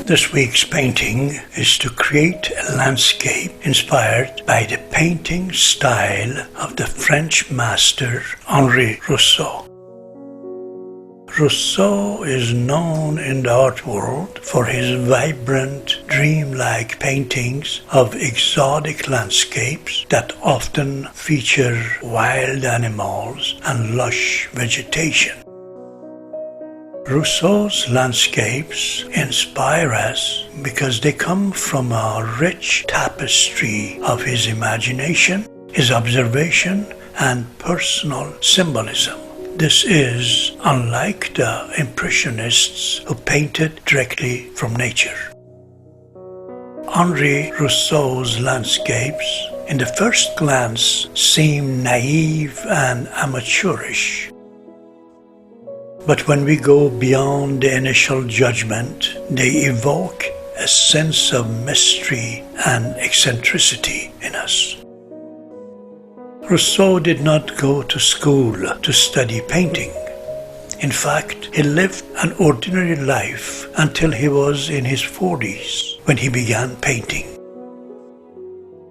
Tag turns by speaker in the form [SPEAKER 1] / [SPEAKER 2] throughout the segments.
[SPEAKER 1] This week's painting is to create a landscape inspired by the painting style of the French master Henri Rousseau. Rousseau is known in the art world for his vibrant, dreamlike paintings of exotic landscapes that often feature wild animals and lush vegetation. Rousseau's landscapes inspire us because they come from a rich tapestry of his imagination, his observation, and personal symbolism. This is unlike the Impressionists who painted directly from nature. Henri Rousseau's landscapes, in the first glance, seem naive and amateurish. But when we go beyond the initial judgment, they evoke a sense of mystery and eccentricity in us. Rousseau did not go to school to study painting. In fact, he lived an ordinary life until he was in his 40s when he began painting.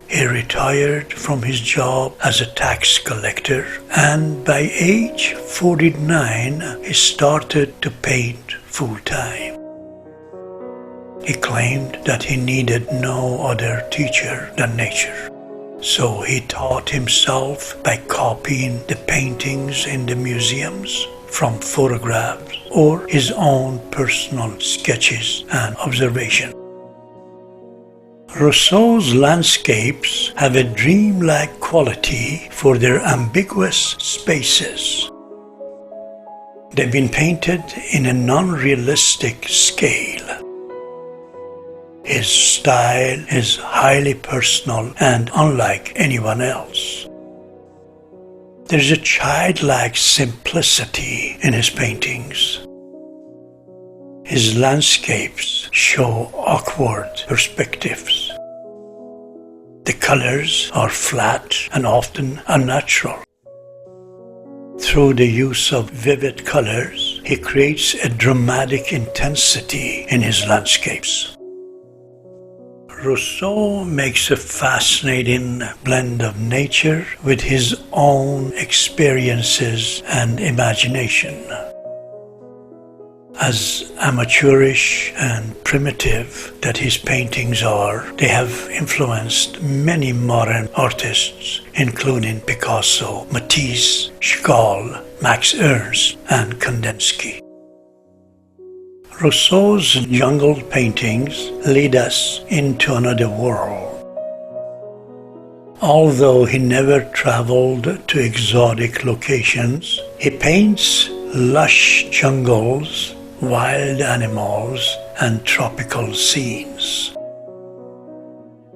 [SPEAKER 1] He retired from his job as a tax collector, and by age 49 he started to paint full-time. He claimed that he needed no other teacher than nature, so he taught himself by copying the paintings in the museums from photographs or his own personal sketches and observations. Rousseau's landscapes have a dreamlike quality for their ambiguous spaces. They've been painted in a non-realistic scale. His style is highly personal and unlike anyone else. There's a childlike simplicity in his paintings. His landscapes show awkward perspectives. The colors are flat and often unnatural. Through the use of vivid colors, he creates a dramatic intensity in his landscapes. Rousseau makes a fascinating blend of nature with his own experiences and imagination. As amateurish and primitive that his paintings are, they have influenced many modern artists, including Picasso, Matisse, Chagall, Max Ernst, and Kandinsky. Rousseau's jungle paintings lead us into another world. Although he never traveled to exotic locations, he paints lush jungles, wild animals, and tropical scenes.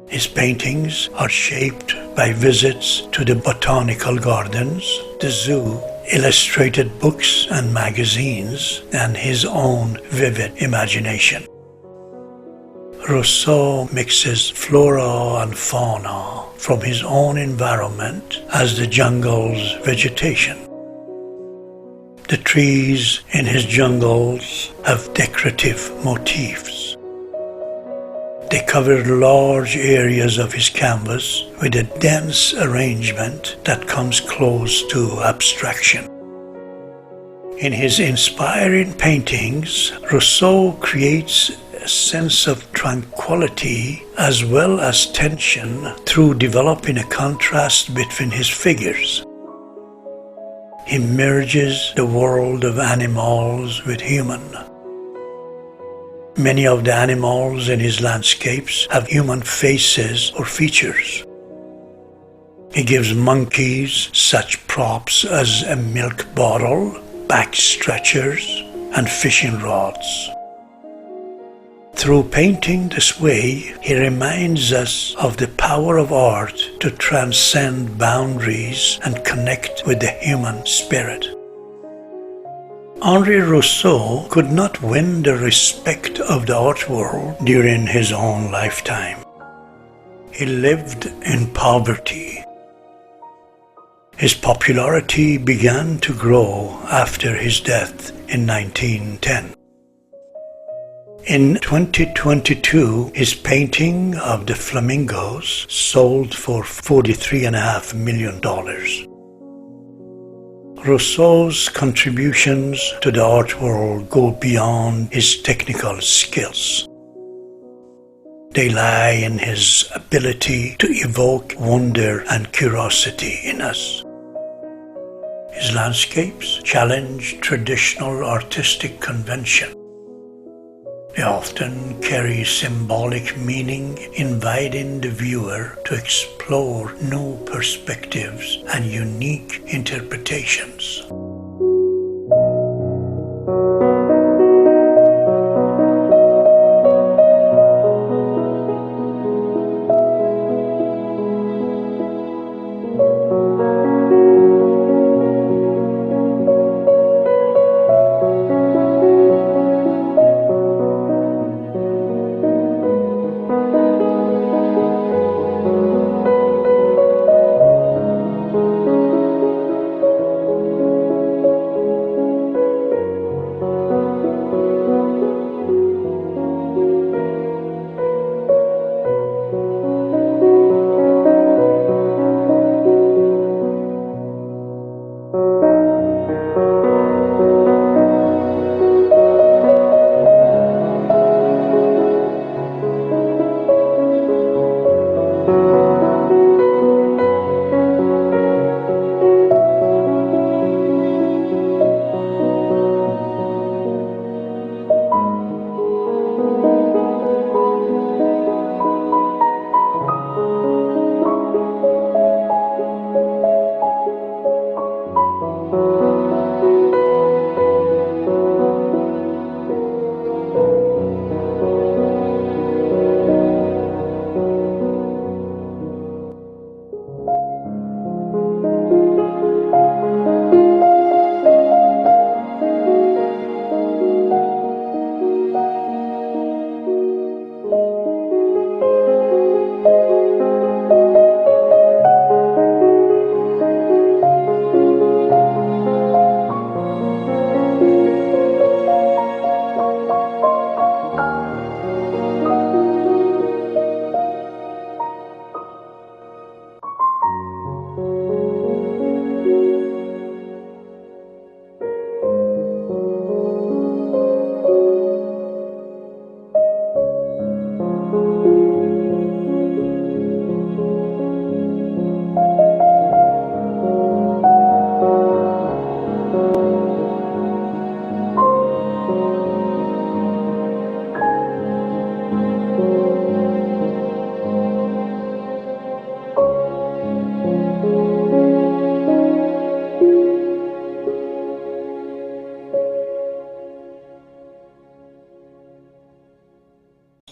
[SPEAKER 1] His paintings are shaped by visits to the botanical gardens, the zoo, illustrated books and magazines, and his own vivid imagination. Rousseau mixes flora and fauna from his own environment as the jungle's vegetation. The trees in his jungles have decorative motifs. They cover large areas of his canvas with a dense arrangement that comes close to abstraction. In his inspiring paintings, Rousseau creates a sense of tranquility as well as tension through developing a contrast between his figures. He merges the world of animals with human. Many of the animals in his landscapes have human faces or features. He gives monkeys such props as a milk bottle, back stretchers, and fishing rods. Through painting this way, he reminds us of the power of art to transcend boundaries and connect with the human spirit. Henri Rousseau could not win the respect of the art world during his own lifetime. He lived in poverty. His popularity began to grow after his death in 1910. In 2022, his painting of the flamingos sold for $43.5 million. Rousseau's contributions to the art world go beyond his technical skills. They lie in his ability to evoke wonder and curiosity in us. His landscapes challenge traditional artistic convention. They often carry symbolic meaning, inviting the viewer to explore new perspectives and unique interpretations.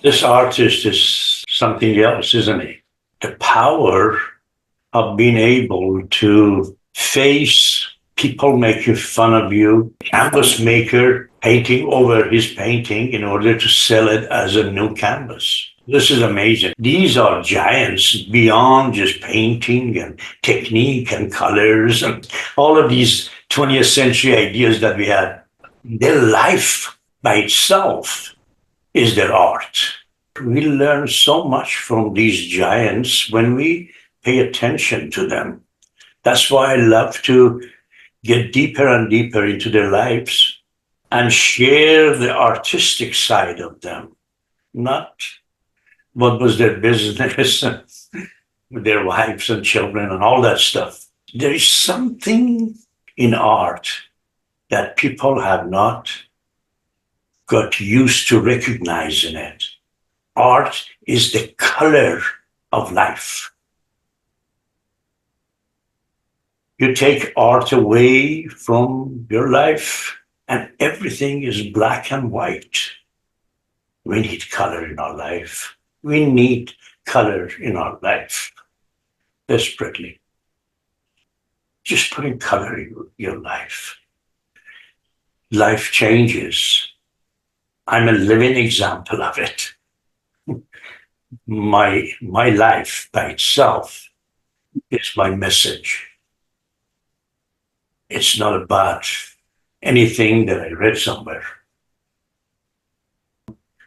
[SPEAKER 1] This artist is something else, isn't he? The power of being able to face people making fun of you, canvas maker painting over his painting in order to sell it as a new canvas. This is amazing. These are giants beyond just painting and technique and colors and all of these 20th century ideas that we had. Their life by itself is their art. We learn so much from these giants when we pay attention to them. That's why I love to get deeper and deeper into their lives and share the artistic side of them, not what was their business with their wives and children and all that stuff. There is something in art that people have not got used to recognizing it. Art is the color of life. You take art away from your life and everything is black and white. We need color in our life. We need color in our life desperately. Just putting color in your life. Life changes. I'm a living example of it. My life by itself is my message. It's not about anything that I read somewhere.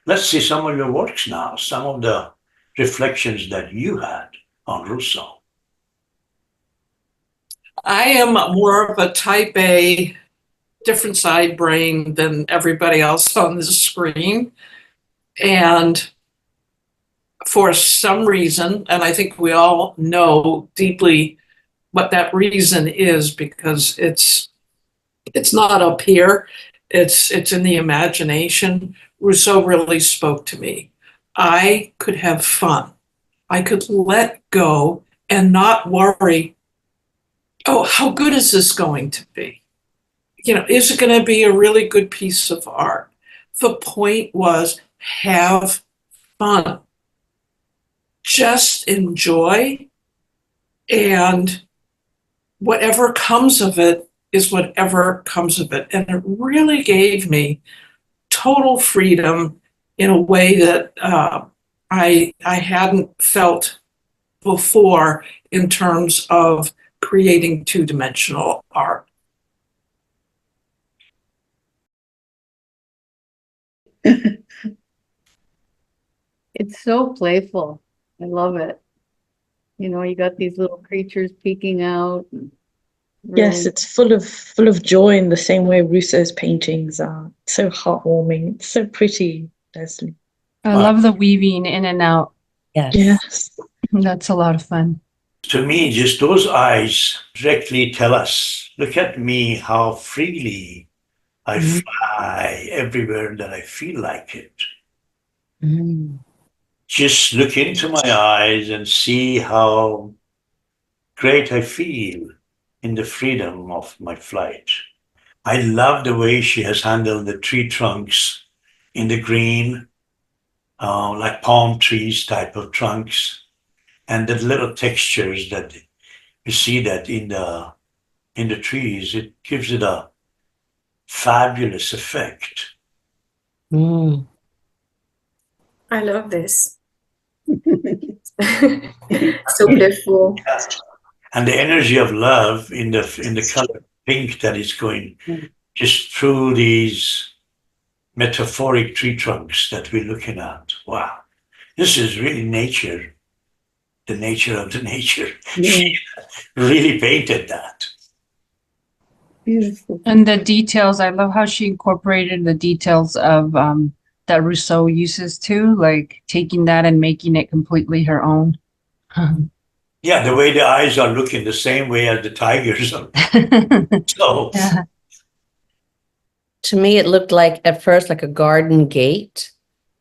[SPEAKER 1] Let's see some of your works now, some of the reflections that you had on Rousseau.
[SPEAKER 2] I am more of a type A, different side brain than everybody else on the screen. And for some reason, and I think we all know deeply what that reason is, because it's not up here, it's in the imagination. Rousseau really spoke to me. I could have fun. I could let go and not worry, oh, how good is this going to be? Is it going to be a really good piece of art? The point was, have fun. Just enjoy, and whatever comes of it is whatever comes of it. And it really gave me total freedom in a way that I hadn't felt before in terms of creating two-dimensional art.
[SPEAKER 3] It's so playful. I love it. You got these little creatures peeking out.
[SPEAKER 4] Yes, it's full of joy in the same way Rousseau's paintings are. It's so heartwarming. It's so pretty, Leslie.
[SPEAKER 5] I love the weaving in and out.
[SPEAKER 4] Yes.
[SPEAKER 5] That's a lot of fun.
[SPEAKER 1] To me, just those eyes directly tell us, look at me, how freely I fly everywhere that I feel like it. Just look into my eyes and see how great I feel in the freedom of my flight. I love the way she has handled the tree trunks in the green, like palm trees type of trunks, and the little textures that you see that in the trees. It gives it a fabulous effect.
[SPEAKER 6] I love this. So playful.
[SPEAKER 1] And the energy of love in the color pink that is going just through these metaphoric tree trunks that we're looking at. Wow. This is really nature, the nature of the nature. She really painted that.
[SPEAKER 3] Beautiful.
[SPEAKER 5] And the details, I love how she incorporated the details of that Rousseau uses too, like taking that and making it completely her own.
[SPEAKER 1] Yeah, the way the eyes are looking the same way as the tigers are. So
[SPEAKER 5] Yeah.
[SPEAKER 6] To me, it looked like at first like a garden gate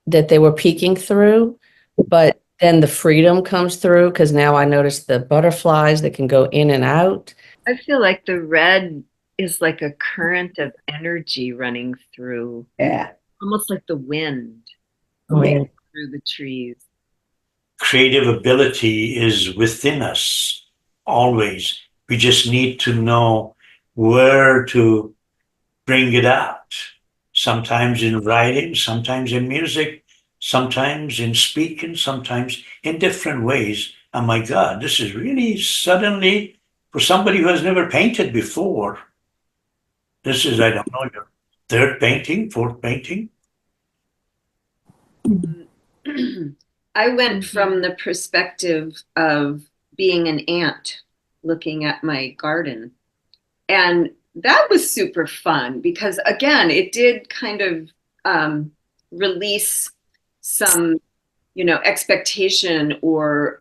[SPEAKER 6] that they were peeking through, but then the freedom comes through because now I notice the butterflies that can go in and out.
[SPEAKER 7] I feel like the red is like a current of energy running through.
[SPEAKER 3] Yeah.
[SPEAKER 7] Almost like the wind
[SPEAKER 6] Yeah.
[SPEAKER 7] through the trees.
[SPEAKER 1] creative ability is within us always. We just need to know where to bring it out. Sometimes in writing, sometimes in music, sometimes in speaking, sometimes in different ways. Oh my God, this is really suddenly, for somebody who has never painted before, this is, I don't know, your third painting, fourth painting?
[SPEAKER 7] I went from the perspective of being an ant looking at my garden. And that was super fun because, again, it did kind of release some, expectation or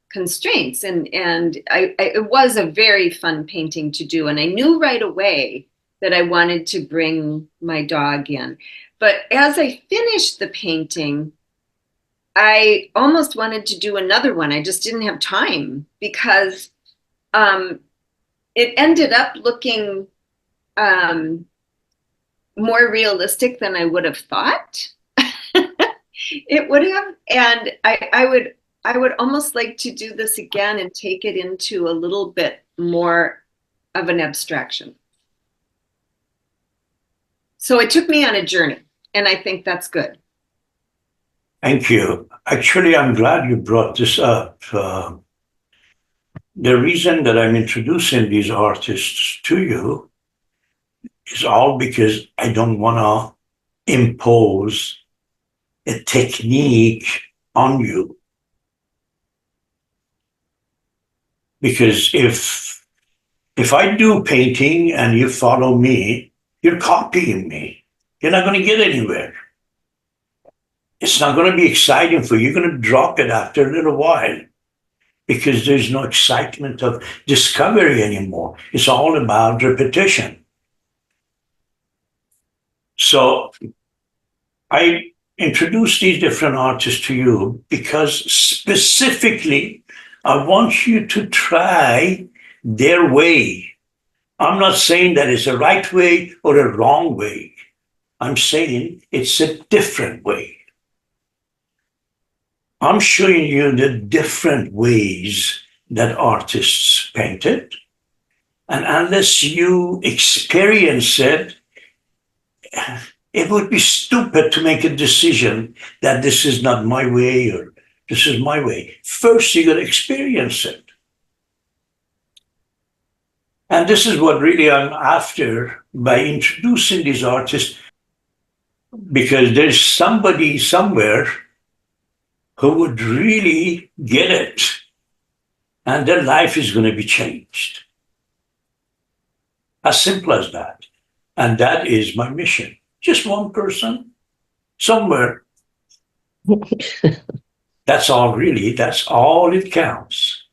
[SPEAKER 7] constraints. And it was a very fun painting to do. And I knew right away that I wanted to bring my dog in. But as I finished the painting, I almost wanted to do another one. I just didn't have time because it ended up looking more realistic than I would have thought it would have. And I would almost like to do this again and take it into a little bit more of an abstraction. So it took me on a journey, and I think that's good.
[SPEAKER 1] Thank you. Actually, I'm glad you brought this up. The reason that I'm introducing these artists to you is all because I don't want to impose a technique on you. Because if I do painting and you follow me, you're copying me. You're not going to get anywhere. It's not going to be exciting for you. You're going to drop it after a little while because there's no excitement of discovery anymore. It's all about repetition. So I introduce these different artists to you because specifically I want you to try their way. I'm not saying that it's a right way or a wrong way. I'm saying it's a different way. I'm showing you the different ways that artists painted. And unless you experience it, it would be stupid to make a decision that this is not my way or this is my way. First, you got to experience it. And this is what really I'm after by introducing these artists, because there's somebody somewhere who would really get it, and their life is going to be changed. As simple as that. And that is my mission. Just one person, somewhere. That's all really, that's all it counts.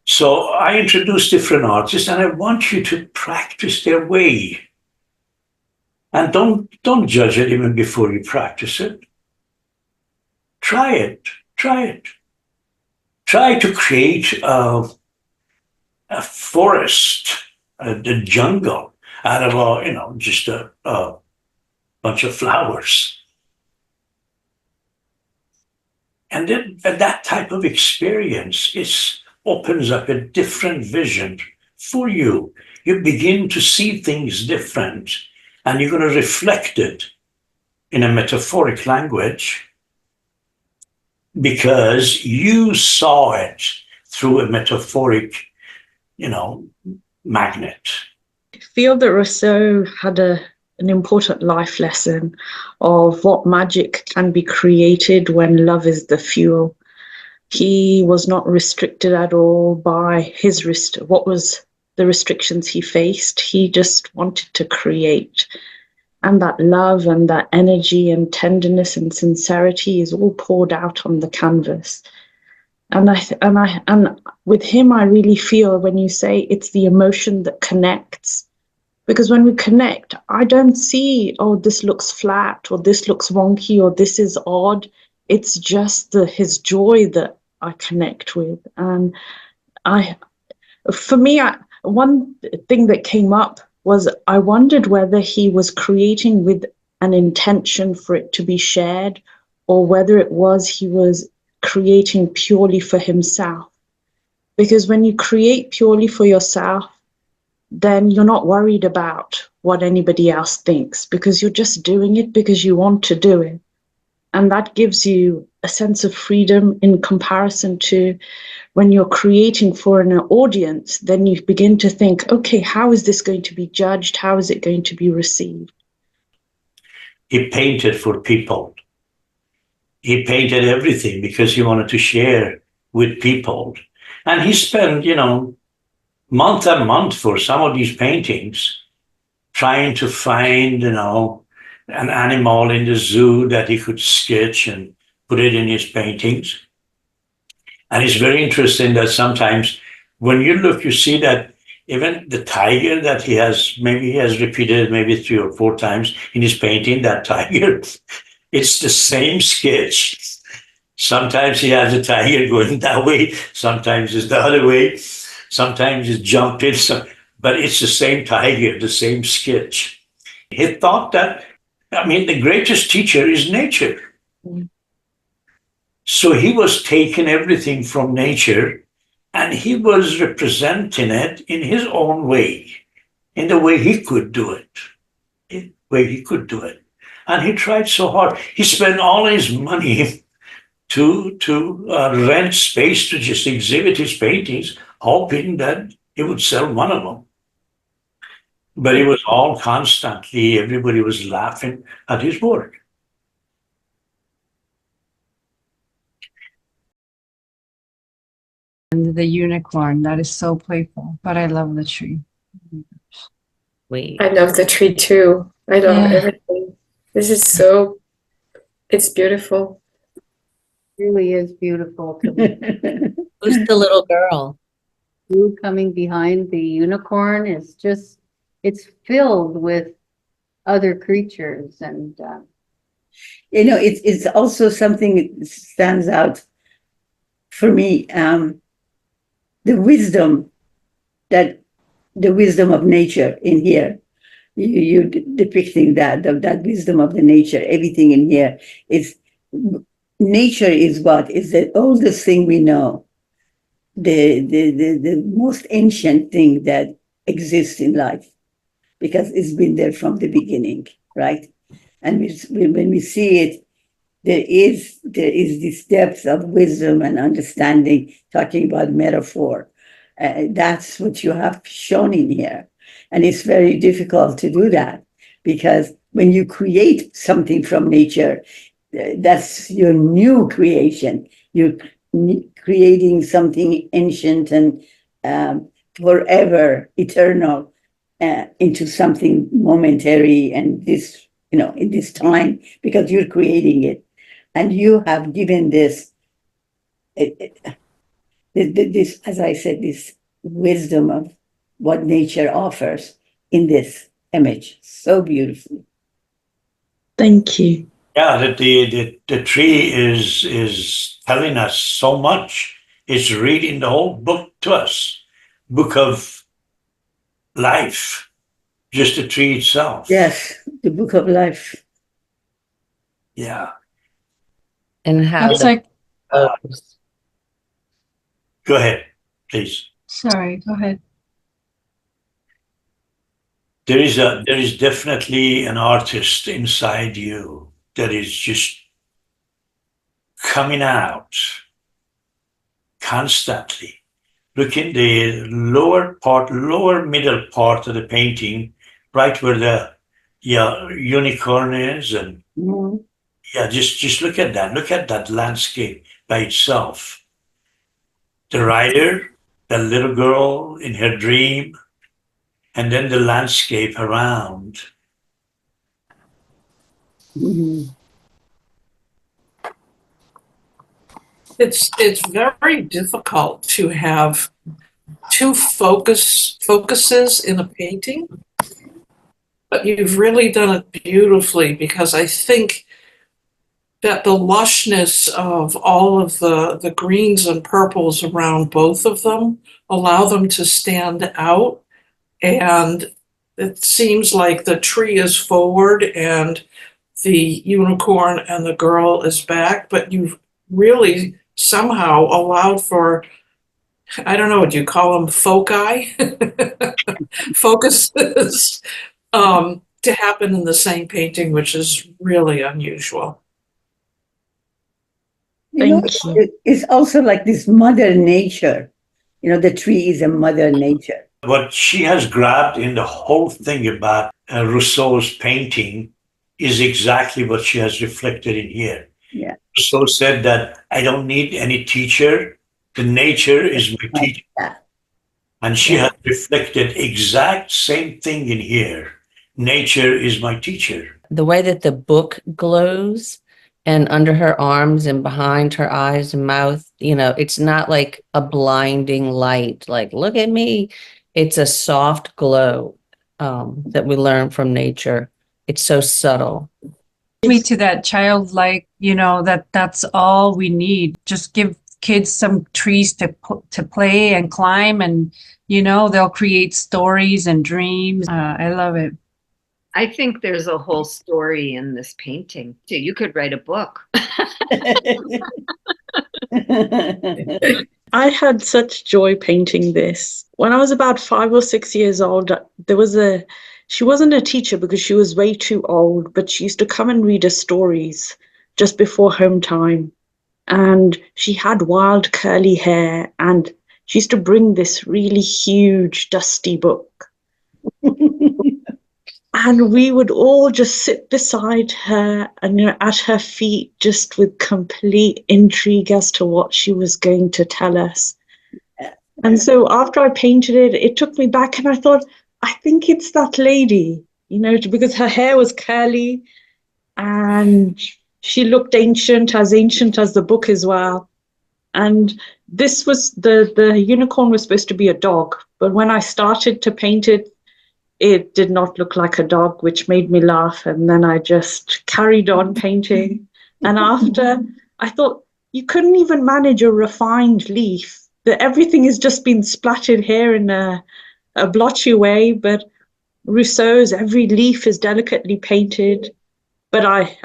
[SPEAKER 1] So I introduce different artists and I want you to practice their way. And don't judge it even before you practice it. Try it, try it. Try to create a forest, the jungle, out of just a bunch of flowers. And then that type of experience opens up a different vision for you. You begin to see things different, and you're going to reflect it in a metaphoric language because you saw it through a metaphoric, magnet.
[SPEAKER 4] I feel that Rousseau had an important life lesson of what magic can be created when love is the fuel. He was not restricted at all by what was the restrictions he faced. He just wanted to create. And that love and that energy and tenderness and sincerity is all poured out on the canvas. And with him, I really feel when you say it's the emotion that connects. Because when we connect, I don't see, oh, this looks flat or this looks wonky or this is odd. It's just his joy that I connect with. And for me, one thing that came up was I wondered whether he was creating with an intention for it to be shared or whether it was he was creating purely for himself. Because when you create purely for yourself, then you're not worried about what anybody else thinks because you're just doing it because you want to do it. And that gives you a sense of freedom in comparison to when you're creating for an audience, then you begin to think, okay, how is this going to be judged? How is it going to be received?
[SPEAKER 1] He painted for people. He painted everything because he wanted to share with people. And he spent, month and month for some of these paintings, trying to find, an animal in the zoo that he could sketch and put it in his paintings. And it's very interesting that sometimes when you look, you see that even the tiger that he has repeated maybe 3 or 4 times in his painting, that tiger, it's the same sketch. Sometimes he has a tiger going that way, sometimes it's the other way, sometimes it's jumping, but it's the same tiger, the same sketch. He thought that, the greatest teacher is nature. Mm. So he was taking everything from nature and he was representing it in his own way, in the way he could do it, And he tried so hard. He spent all his money to rent space to just exhibit his paintings, hoping that he would sell one of them. But it was all constantly, everybody was laughing at his work.
[SPEAKER 5] And the unicorn, that is so playful, but I love the tree.
[SPEAKER 6] Wait.
[SPEAKER 8] I love the tree too. I love
[SPEAKER 5] Yeah.
[SPEAKER 8] everything. This is so, it's beautiful.
[SPEAKER 3] Really is beautiful to me.
[SPEAKER 6] Who's the little girl?
[SPEAKER 3] You coming behind the unicorn is just, it's filled with other creatures and
[SPEAKER 9] it's also something that stands out for me. The wisdom of nature in here. You depicting that wisdom of the nature. Everything in here is nature is what is the oldest thing we know. The most ancient thing that exists in life, because it's been there from the beginning, right? And when we see it, there is this depth of wisdom and understanding, talking about metaphor. That's what you have shown in here. And it's very difficult to do that, because when you create something from nature, that's your new creation. You're creating something ancient and forever, eternal, into something momentary and this, in this time, because you're creating it. And you have given this, as I said, this wisdom of what nature offers in this image so beautifully.
[SPEAKER 4] Thank you.
[SPEAKER 1] Yeah, that the tree is telling us so much. It's reading the whole book to us, book of life, just the tree itself.
[SPEAKER 9] Yes, the book of life.
[SPEAKER 1] Yeah.
[SPEAKER 6] And how
[SPEAKER 5] That's
[SPEAKER 6] the
[SPEAKER 5] like,
[SPEAKER 1] Go ahead, please.
[SPEAKER 5] sorry, go ahead.
[SPEAKER 1] There is definitely an artist inside you that is just coming out constantly. Look in the lower middle part of the painting, right where the unicorn is, and just look at that. Look at that landscape by itself. The rider, the little girl in her dream, and then the landscape around.
[SPEAKER 9] Mm-hmm.
[SPEAKER 2] It's very difficult to have two focuses in a painting, but you've really done it beautifully, because I think that the lushness of all of the greens and purples around both of them allow them to stand out. And it seems like the tree is forward and the unicorn and the girl is back, but you've really somehow allowed for, I don't know, what do you call them, foci? Focuses to happen in the same painting, which is really unusual.
[SPEAKER 4] Thank you.
[SPEAKER 9] It's also like this mother nature. The tree is a mother nature.
[SPEAKER 1] What she has grabbed in the whole thing about Rousseau's painting is exactly what she has reflected in here.
[SPEAKER 9] Yeah.
[SPEAKER 1] Rousseau said that I don't need any teacher. The nature is my teacher.
[SPEAKER 9] Yeah.
[SPEAKER 1] And she has reflected exact same thing in here. Nature is my teacher.
[SPEAKER 6] the way that the book glows and under her arms and behind her eyes and mouth, it's not like a blinding light, like, look at me. It's a soft glow that we learn from nature. It's so subtle.
[SPEAKER 5] Me to that childlike, that's all we need. Just give kids some trees to play and climb, and they'll create stories and dreams. I love it.
[SPEAKER 7] I think there's a whole story in this painting. You could write a book.
[SPEAKER 4] I had such joy painting this. When I was about 5 or 6 years old, she wasn't a teacher because she was way too old, but she used to come and read us stories just before home time. And she had wild curly hair, and she used to bring this really huge dusty book. And we would all just sit beside her and at her feet, just with complete intrigue as to what she was going to tell us. And so after I painted it, it took me back and I thought, I think it's that lady, because her hair was curly and she looked ancient as the book as well. And this was the unicorn was supposed to be a dog, but when I started to paint it, it did not look like a dog, which made me laugh. And then I just carried on painting. And after, I thought, you couldn't even manage a refined leaf. That everything has just been splattered here in a blotchy way. But Rousseau's every leaf is delicately painted. But I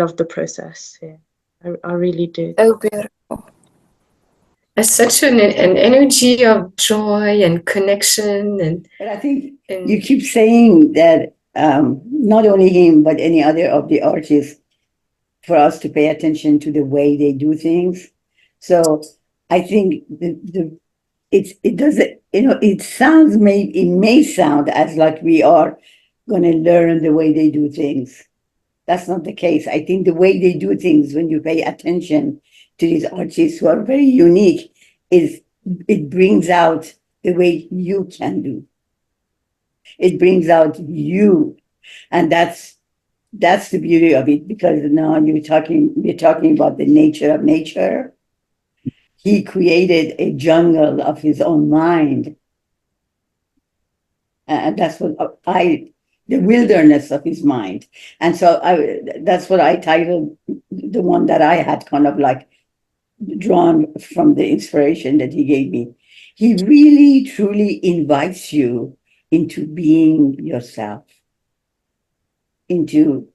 [SPEAKER 4] love the process. Yeah, I really do.
[SPEAKER 8] Oh, beautiful. It's such an energy of joy and connection.
[SPEAKER 9] But I think you keep saying that not only him, but any other of the artists, for us to pay attention to the way they do things. So I think it doesn't, it may sound as like we are going to learn the way they do things. That's not the case. I think the way they do things, when you pay attention to these artists who are very unique, it brings out the way you can do. It brings out you, and that's the beauty of it. Because now we're talking about the nature of nature. He created a jungle of his own mind, and that's what the wilderness of his mind. And so that's what I titled the one that I had kind of like drawn from the inspiration that he gave me. He really, truly invites you into being yourself, into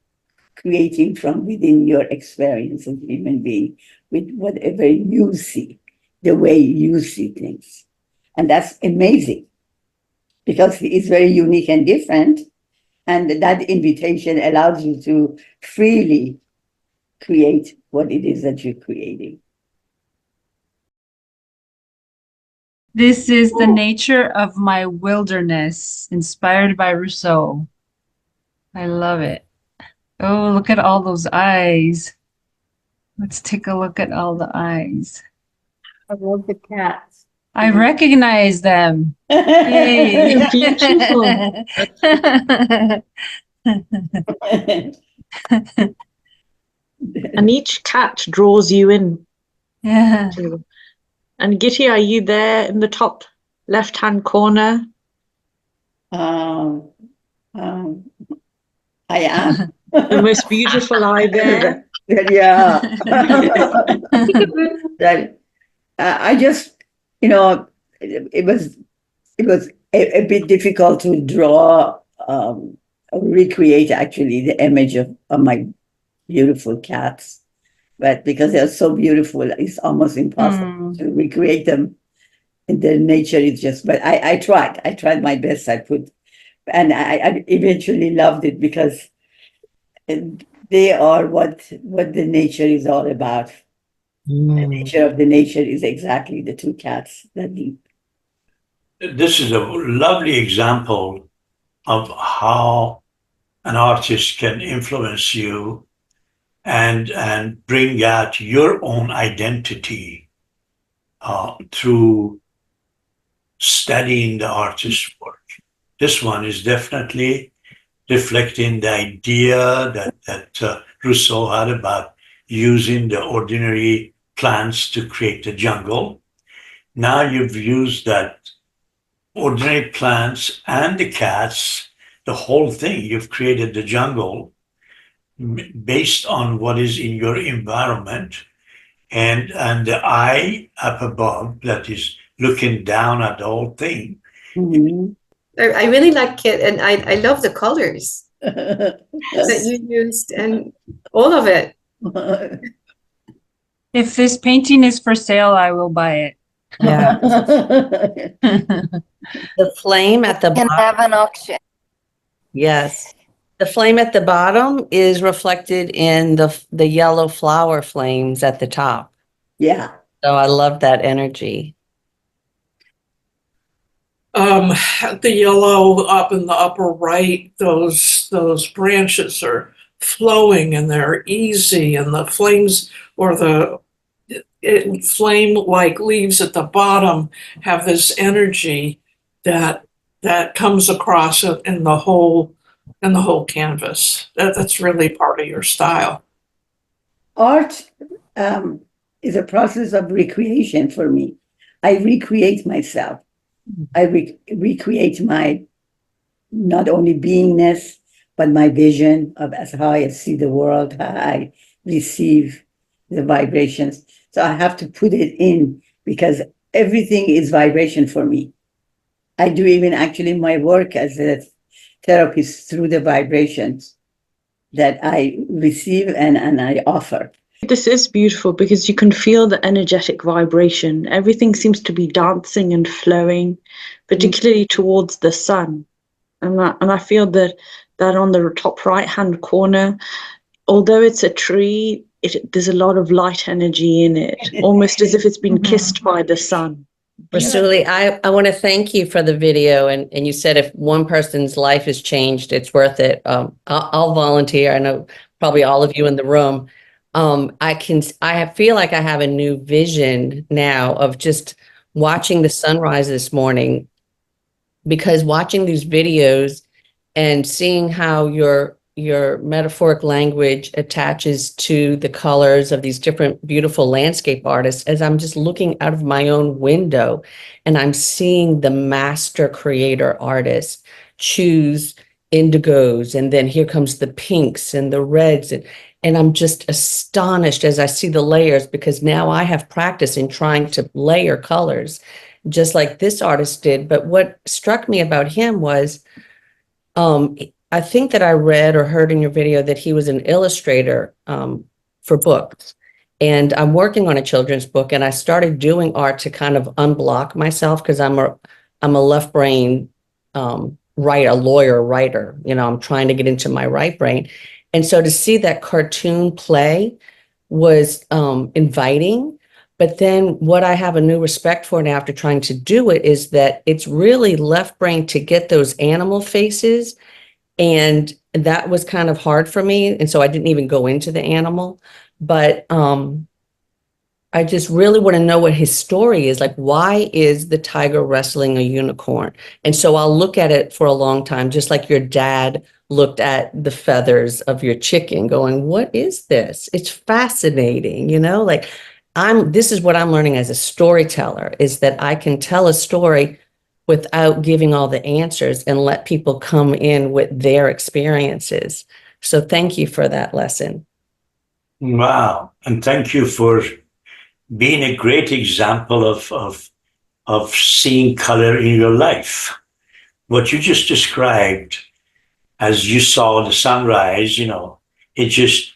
[SPEAKER 9] creating from within your experience as a human being with whatever you see, the way you see things. And that's amazing because he is very unique and different. And that invitation allows you to freely create what it is that you're creating.
[SPEAKER 5] This is the nature of my wilderness, inspired by Rousseau. I love it. Oh, look at all those eyes. Let's take a look at all the eyes.
[SPEAKER 3] I love the cats.
[SPEAKER 5] I recognize them. Yay.
[SPEAKER 4] Beautiful. And each cat draws you in.
[SPEAKER 5] Yeah.
[SPEAKER 4] And Gitty, are you there in the top left-hand corner?
[SPEAKER 9] I am.
[SPEAKER 4] The most beautiful eye there.
[SPEAKER 9] Yeah. That I just, it was a bit difficult to draw, recreate actually the image of my beautiful cats. But because they're so beautiful, it's almost impossible to recreate them in their nature. It's just, but I tried my best. And I eventually loved it because they are what the nature is all about. The nature of the nature is exactly the two cats that leap.
[SPEAKER 1] This is a lovely example of how an artist can influence you and bring out your own identity through studying the artist's work. This one is definitely reflecting the idea that Rousseau had about using the ordinary plants to create the jungle. Now you've used that ordinary plants and the cats, the whole thing. You've created the jungle based on what is in your environment, and the eye up above that is looking down at the whole thing.
[SPEAKER 9] Mm-hmm.
[SPEAKER 8] I really like it, and I love the colors that you used and all of it.
[SPEAKER 5] If this painting is for sale, I will buy it.
[SPEAKER 6] Yeah. The flame at the
[SPEAKER 10] Can
[SPEAKER 6] bottom.
[SPEAKER 10] have an auction.
[SPEAKER 6] Yes. The flame at the bottom is reflected in the yellow flower flames at the top.
[SPEAKER 9] Yeah.
[SPEAKER 6] So I love that energy.
[SPEAKER 2] The yellow up in the upper right, those branches are flowing and they're easy, and the flames or flame-like leaves at the bottom have this energy that comes across in the whole canvas. That's really part of your style.
[SPEAKER 9] Art is a process of recreation for me. I recreate myself. I recreate my not only beingness, but my vision of as how I see the world, how I receive the vibrations. So I have to put it in because everything is vibration for me. I do even actually my work as a therapist through the vibrations that I receive and I offer.
[SPEAKER 4] This is beautiful because you can feel the energetic vibration. Everything seems to be dancing and flowing, particularly towards the sun. And I feel that on the top right-hand corner, although it's a tree, there's a lot of light energy in it, almost as if it's been kissed by the sun.
[SPEAKER 6] Rassouli, I want to thank you for the video. And you said if one person's life is changed, it's worth it. I'll volunteer. I know probably all of you in the room. I feel like I have a new vision now of just watching the sunrise this morning, because watching these videos and seeing how your metaphoric language attaches to the colors of these different beautiful landscape artists, as I'm just looking out of my own window and I'm seeing the master creator artist choose indigos, and then here comes the pinks and the reds, and I'm just astonished as I see the layers, because now I have practice in trying to layer colors just like this artist did. But what struck me about him was, I think that I read or heard in your video that he was an illustrator for books. And I'm working on a children's book, and I started doing art to kind of unblock myself, because I'm a left brain writer. You know, I'm trying to get into my right brain. And so to see that cartoon play was inviting. But then what I have a new respect for now after trying to do it is that it's really left brain to get those animal faces. And that was kind of hard for me. And so I didn't even go into the animal. But I just really want to know what his story is. Like, why is the tiger wrestling a unicorn? And so I'll look at it for a long time, just like your dad looked at the feathers of your chicken going, what is this? It's fascinating, you know, like this is what I'm learning as a storyteller, is that I can tell a story without giving all the answers and let people come in with their experiences. So thank you for that lesson.
[SPEAKER 1] Wow. And thank you for being a great example of seeing color in your life. What you just described as you saw the sunrise, you know, it just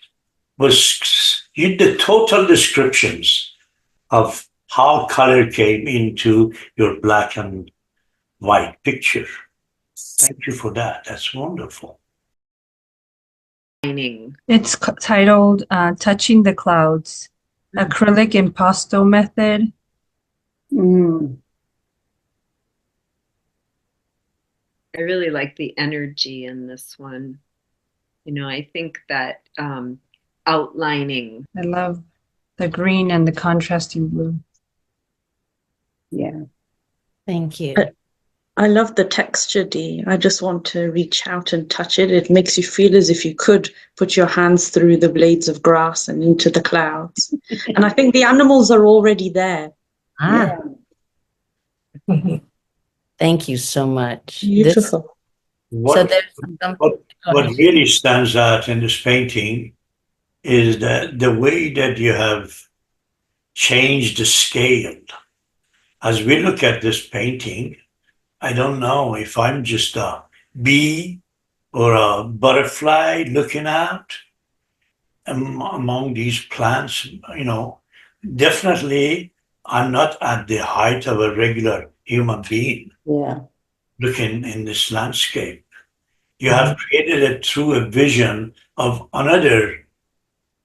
[SPEAKER 1] was the total descriptions of how color came into your black and white picture. Thank you for that. That's wonderful.
[SPEAKER 5] It's titled Touching the Clouds, Acrylic Impasto Method.
[SPEAKER 7] I really like the energy in this one. You know, I think that outlining.
[SPEAKER 5] I love the green and the contrasting blue.
[SPEAKER 9] Yeah.
[SPEAKER 6] Thank you.
[SPEAKER 4] I love the texture, Dee. I just want to reach out and touch it. It makes you feel as if you could put your hands through the blades of grass and into the clouds. And I think the animals are already there.
[SPEAKER 6] Yeah. Thank you so much.
[SPEAKER 4] Beautiful.
[SPEAKER 1] What really stands out in this painting is that the way that you have changed the scale. As we look at this painting, I don't know if I'm just a bee or a butterfly looking out among these plants. You know, definitely I'm not at the height of a regular human being.
[SPEAKER 9] Yeah.
[SPEAKER 1] Looking in this landscape. You have created it through a vision of another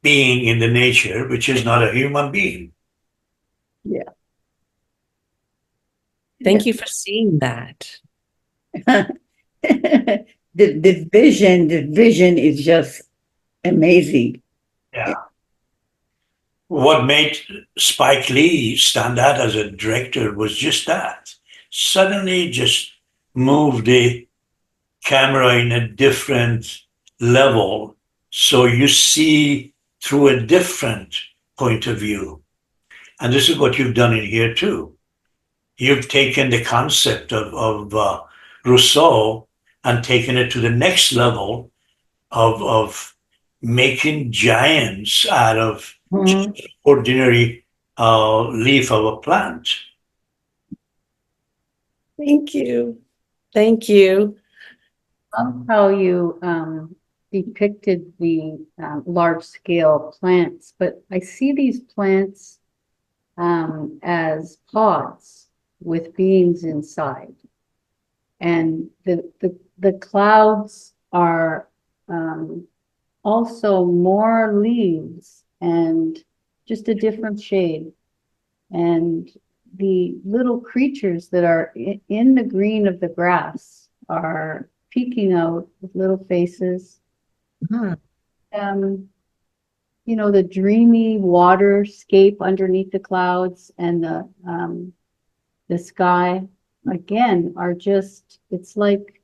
[SPEAKER 1] being in the nature, which is not a human being.
[SPEAKER 9] Yeah.
[SPEAKER 6] Thank you for seeing that.
[SPEAKER 9] the vision is just amazing.
[SPEAKER 1] Yeah. what made Spike Lee stand out as a director was just that. Suddenly just moved the camera in a different level. So you see through a different point of view. And this is what you've done in here too. You've taken the concept of Rousseau and taken it to the next level of making giants out of ordinary leaf of a plant.
[SPEAKER 6] Thank you. Thank you.
[SPEAKER 3] Love how you depicted the large scale plants, but I see these plants as pods with beings inside. And the clouds are also more leaves and just a different shade. And the little creatures that are in the green of the grass are peeking out with little faces. You know, the dreamy waterscape underneath the clouds and the sky again are just, it's like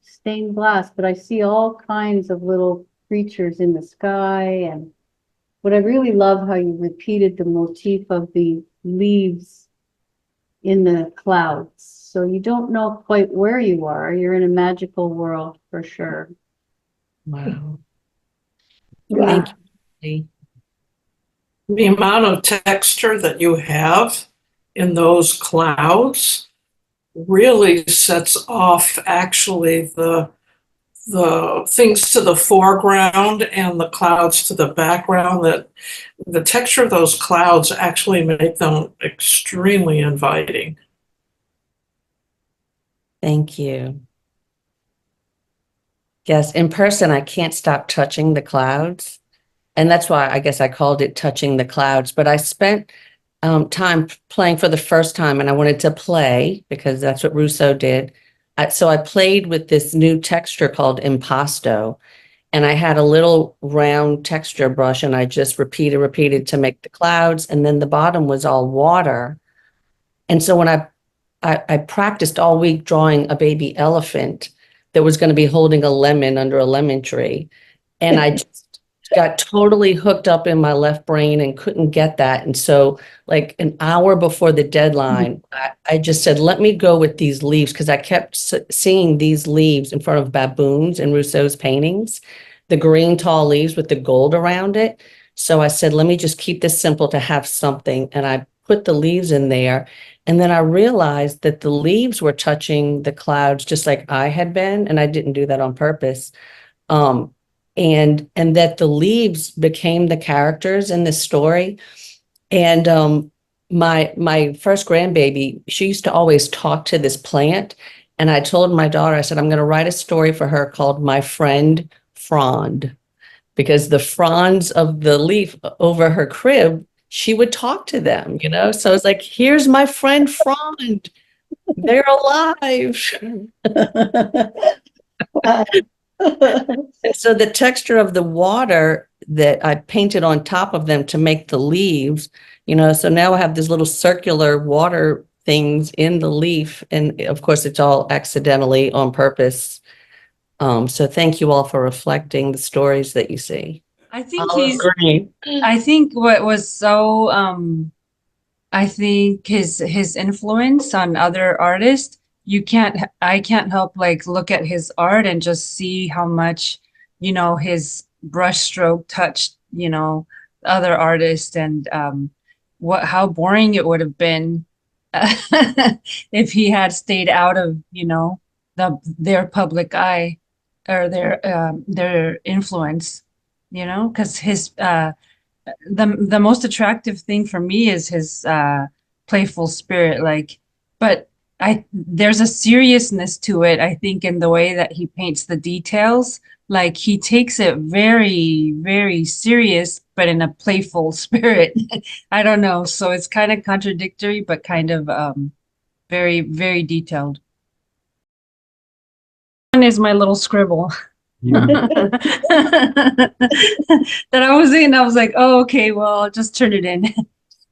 [SPEAKER 3] stained glass, but I see all kinds of little creatures in the sky. And what I really love how you repeated the motif of the leaves in the clouds. So you don't know quite where you are. You're in a magical world for sure.
[SPEAKER 6] Wow.
[SPEAKER 9] Wow.
[SPEAKER 6] Thank you.
[SPEAKER 2] The amount of texture that you have in those clouds really sets off actually the things to the foreground and the clouds to the background. That the texture of those clouds actually make them extremely inviting.
[SPEAKER 6] Thank you. Yes, in person, I can't stop touching the clouds. And that's why I guess I called it Touching the Clouds. But I spent time playing for the first time, and I wanted to play because that's what Rousseau did. So I played with this new texture called impasto, and I had a little round texture brush, and I just repeated to make the clouds, and then the bottom was all water. And so when I practiced all week drawing a baby elephant that was going to be holding a lemon under a lemon tree, and I just got totally hooked up in my left brain and couldn't get that. And so like an hour before the deadline, I just said, let me go with these leaves, because I kept seeing these leaves in front of baboons in Rousseau's paintings, the green tall leaves with the gold around it. So I said, let me just keep this simple to have something. And I put the leaves in there. And then I realized that the leaves were touching the clouds just like I had been. And I didn't do that on purpose. And that the leaves became the characters in the story. And my first grandbaby, she used to always talk to this plant. And I told my daughter, I said, I'm going to write a story for her called My Friend Frond, because the fronds of the leaf over her crib, she would talk to them, you know? So it's like, here's my friend Frond. They're alive. And so the texture of the water that I painted on top of them to make the leaves, you know, so now I have these little circular water things in the leaf. And of course, it's all accidentally on purpose. So thank you all for reflecting the stories that you see.
[SPEAKER 5] I think
[SPEAKER 6] Olive green.
[SPEAKER 5] I think what was so, I think his influence on other artists, I can't help like look at his art and just see how much, you know, his brushstroke touched, you know, other artists, and how boring it would have been if he had stayed out of, you know, their public eye or their influence, you know, because his the most attractive thing for me is his playful spirit, like, but there's a seriousness to it, I think, in the way that he paints the details. Like he takes it very, very serious, but in a playful spirit. I don't know. So it's kind of contradictory, but kind of very, very detailed. One is my little scribble. that I was in. I was like, oh, okay, well, I'll just turn it in.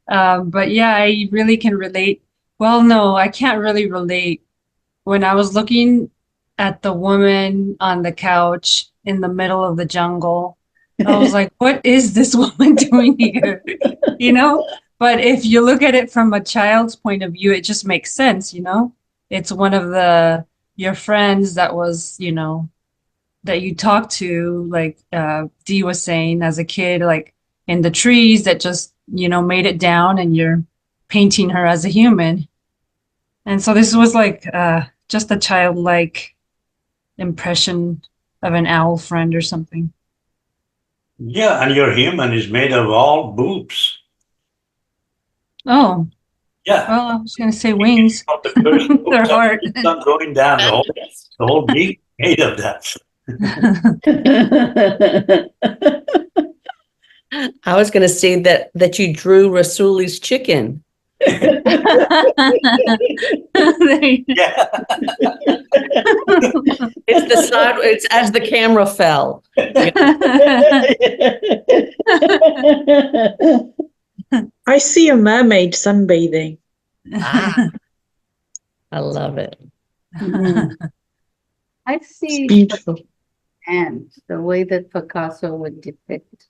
[SPEAKER 5] But yeah, I really can relate. Well, no, I can't really relate. When I was looking at the woman on the couch in the middle of the jungle, I was like, what is this woman doing here? You know? But if you look at it from a child's point of view, it just makes sense, you know? It's one of your friends that was, you know, that you talked to, like Dee was saying, as a kid, like in the trees that just, you know, made it down, and you're painting her as a human. And so this was like just a childlike impression of an owl friend or something.
[SPEAKER 1] Yeah, and your human is made of all boobs.
[SPEAKER 5] Oh,
[SPEAKER 1] Yeah.
[SPEAKER 5] well, I was going to say wings.
[SPEAKER 1] The first
[SPEAKER 5] They're hard.
[SPEAKER 1] not going down the whole beak made of that.
[SPEAKER 6] I was going to say that you drew Rassouli's chicken.
[SPEAKER 1] Yeah.
[SPEAKER 6] It's the side. It's as the camera fell.
[SPEAKER 4] I see a mermaid sunbathing.
[SPEAKER 6] Ah, I love it.
[SPEAKER 3] I see
[SPEAKER 4] It's beautiful.
[SPEAKER 3] hands, the way that Picasso would depict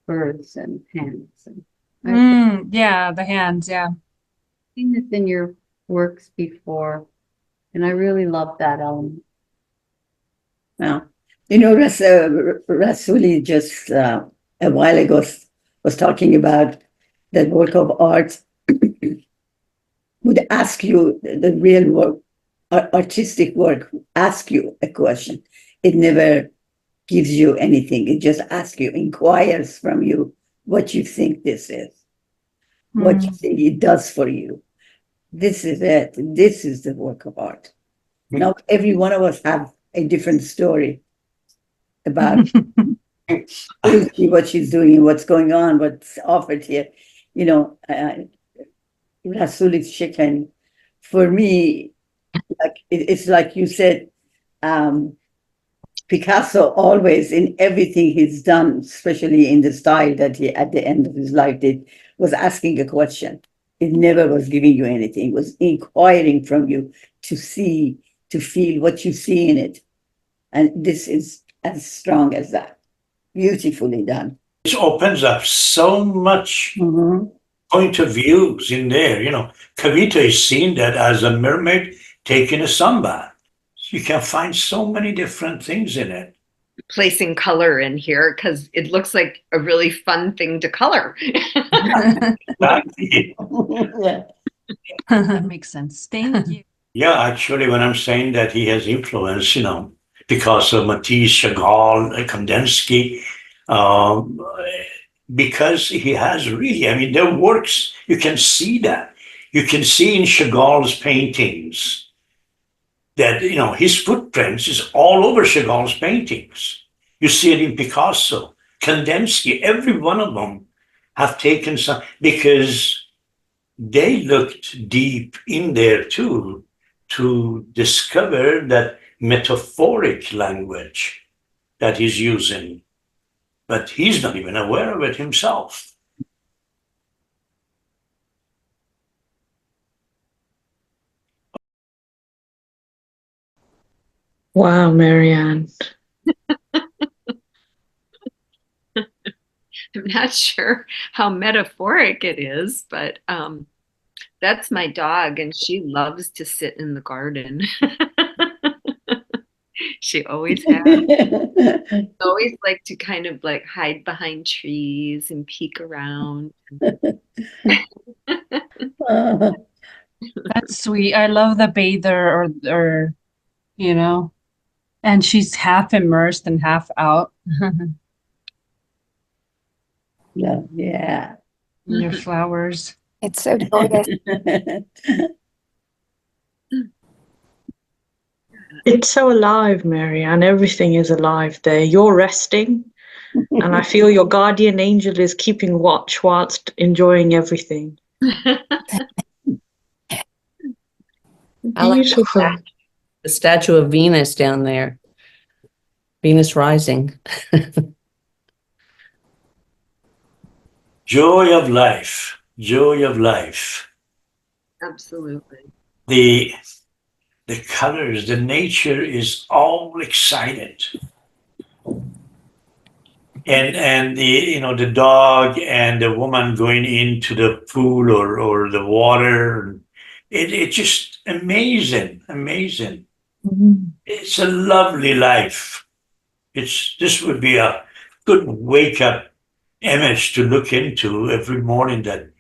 [SPEAKER 3] birds and hands. And I've
[SPEAKER 5] Yeah, the hands, yeah.
[SPEAKER 3] seen this in your works before, and I really love that element.
[SPEAKER 9] Now, you know, Rassouli just a while ago was talking about that work of art would ask you the real work, artistic work, ask you a question. It never gives you anything. It just asks you, inquires from you what you think this is, what you think it does for you. This is it. This is the work of art. Now, every one of us have a different story about what she's doing, what's going on, what's offered here. You know, Rassouli's chicken, for me, like it's like you said, Picasso always, in everything he's done, especially in the style that he at the end of his life did, was asking a question. It never was giving you anything. It was inquiring from you to see, to feel what you see in it. And this is as strong as that. Beautifully done.
[SPEAKER 1] It opens up so much point of views in there. You know, Kavita is seen that as a mermaid taking a sunbath. You can find so many different things in it.
[SPEAKER 7] Placing color in here because it looks like a really fun thing to color.
[SPEAKER 1] Exactly.
[SPEAKER 9] Yeah.
[SPEAKER 5] That makes sense. Thank you.
[SPEAKER 1] Yeah, actually, when I'm saying that he has influence, you know, Picasso, Matisse, Chagall, Kandinsky, because he has really, I mean, their works, you can see that. You can see in Chagall's paintings that, you know, his footprints is all over Chagall's paintings. You see it in Picasso, Kandinsky, every one of them have taken some, because they looked deep in there too, to discover that metaphoric language that he's using, but he's not even aware of it himself.
[SPEAKER 4] Wow, Marianne.
[SPEAKER 7] I'm not sure how metaphoric it is, but that's my dog, and she loves to sit in the garden. She always has. Always like to kind of like hide behind trees and peek around.
[SPEAKER 5] That's sweet. I love the bather or you know, and she's half immersed and half out.
[SPEAKER 9] Yeah.
[SPEAKER 5] Your flowers.
[SPEAKER 10] It's so gorgeous.
[SPEAKER 4] It's so alive, Marianne. Everything is alive there. You're resting, and I feel your guardian angel is keeping watch whilst enjoying everything.
[SPEAKER 6] I like
[SPEAKER 4] Beautiful.
[SPEAKER 6] the statue of Venus down there. Venus rising.
[SPEAKER 1] Joy of life, joy of life.
[SPEAKER 7] Absolutely.
[SPEAKER 1] The colors, the nature is all excited. And the dog and the woman going into the pool or the water, it's just amazing, amazing. It's a lovely life. This would be a good wake up image to look into every morning that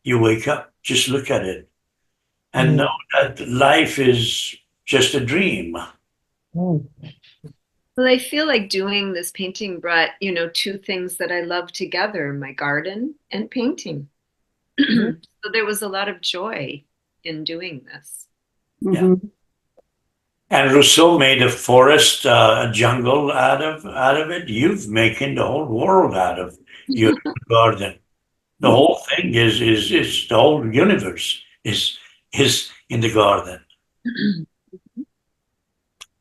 [SPEAKER 1] you wake up. Just look at it and know that life is just a dream.
[SPEAKER 6] Mm.
[SPEAKER 7] Well, I feel like doing this painting brought, two things that I love together, my garden and painting. So there was a lot of joy in doing this.
[SPEAKER 3] Mhm.
[SPEAKER 1] And Rousseau made a forest, a jungle out of it. You've making the whole world out of your garden. The whole thing is the whole universe is in the garden.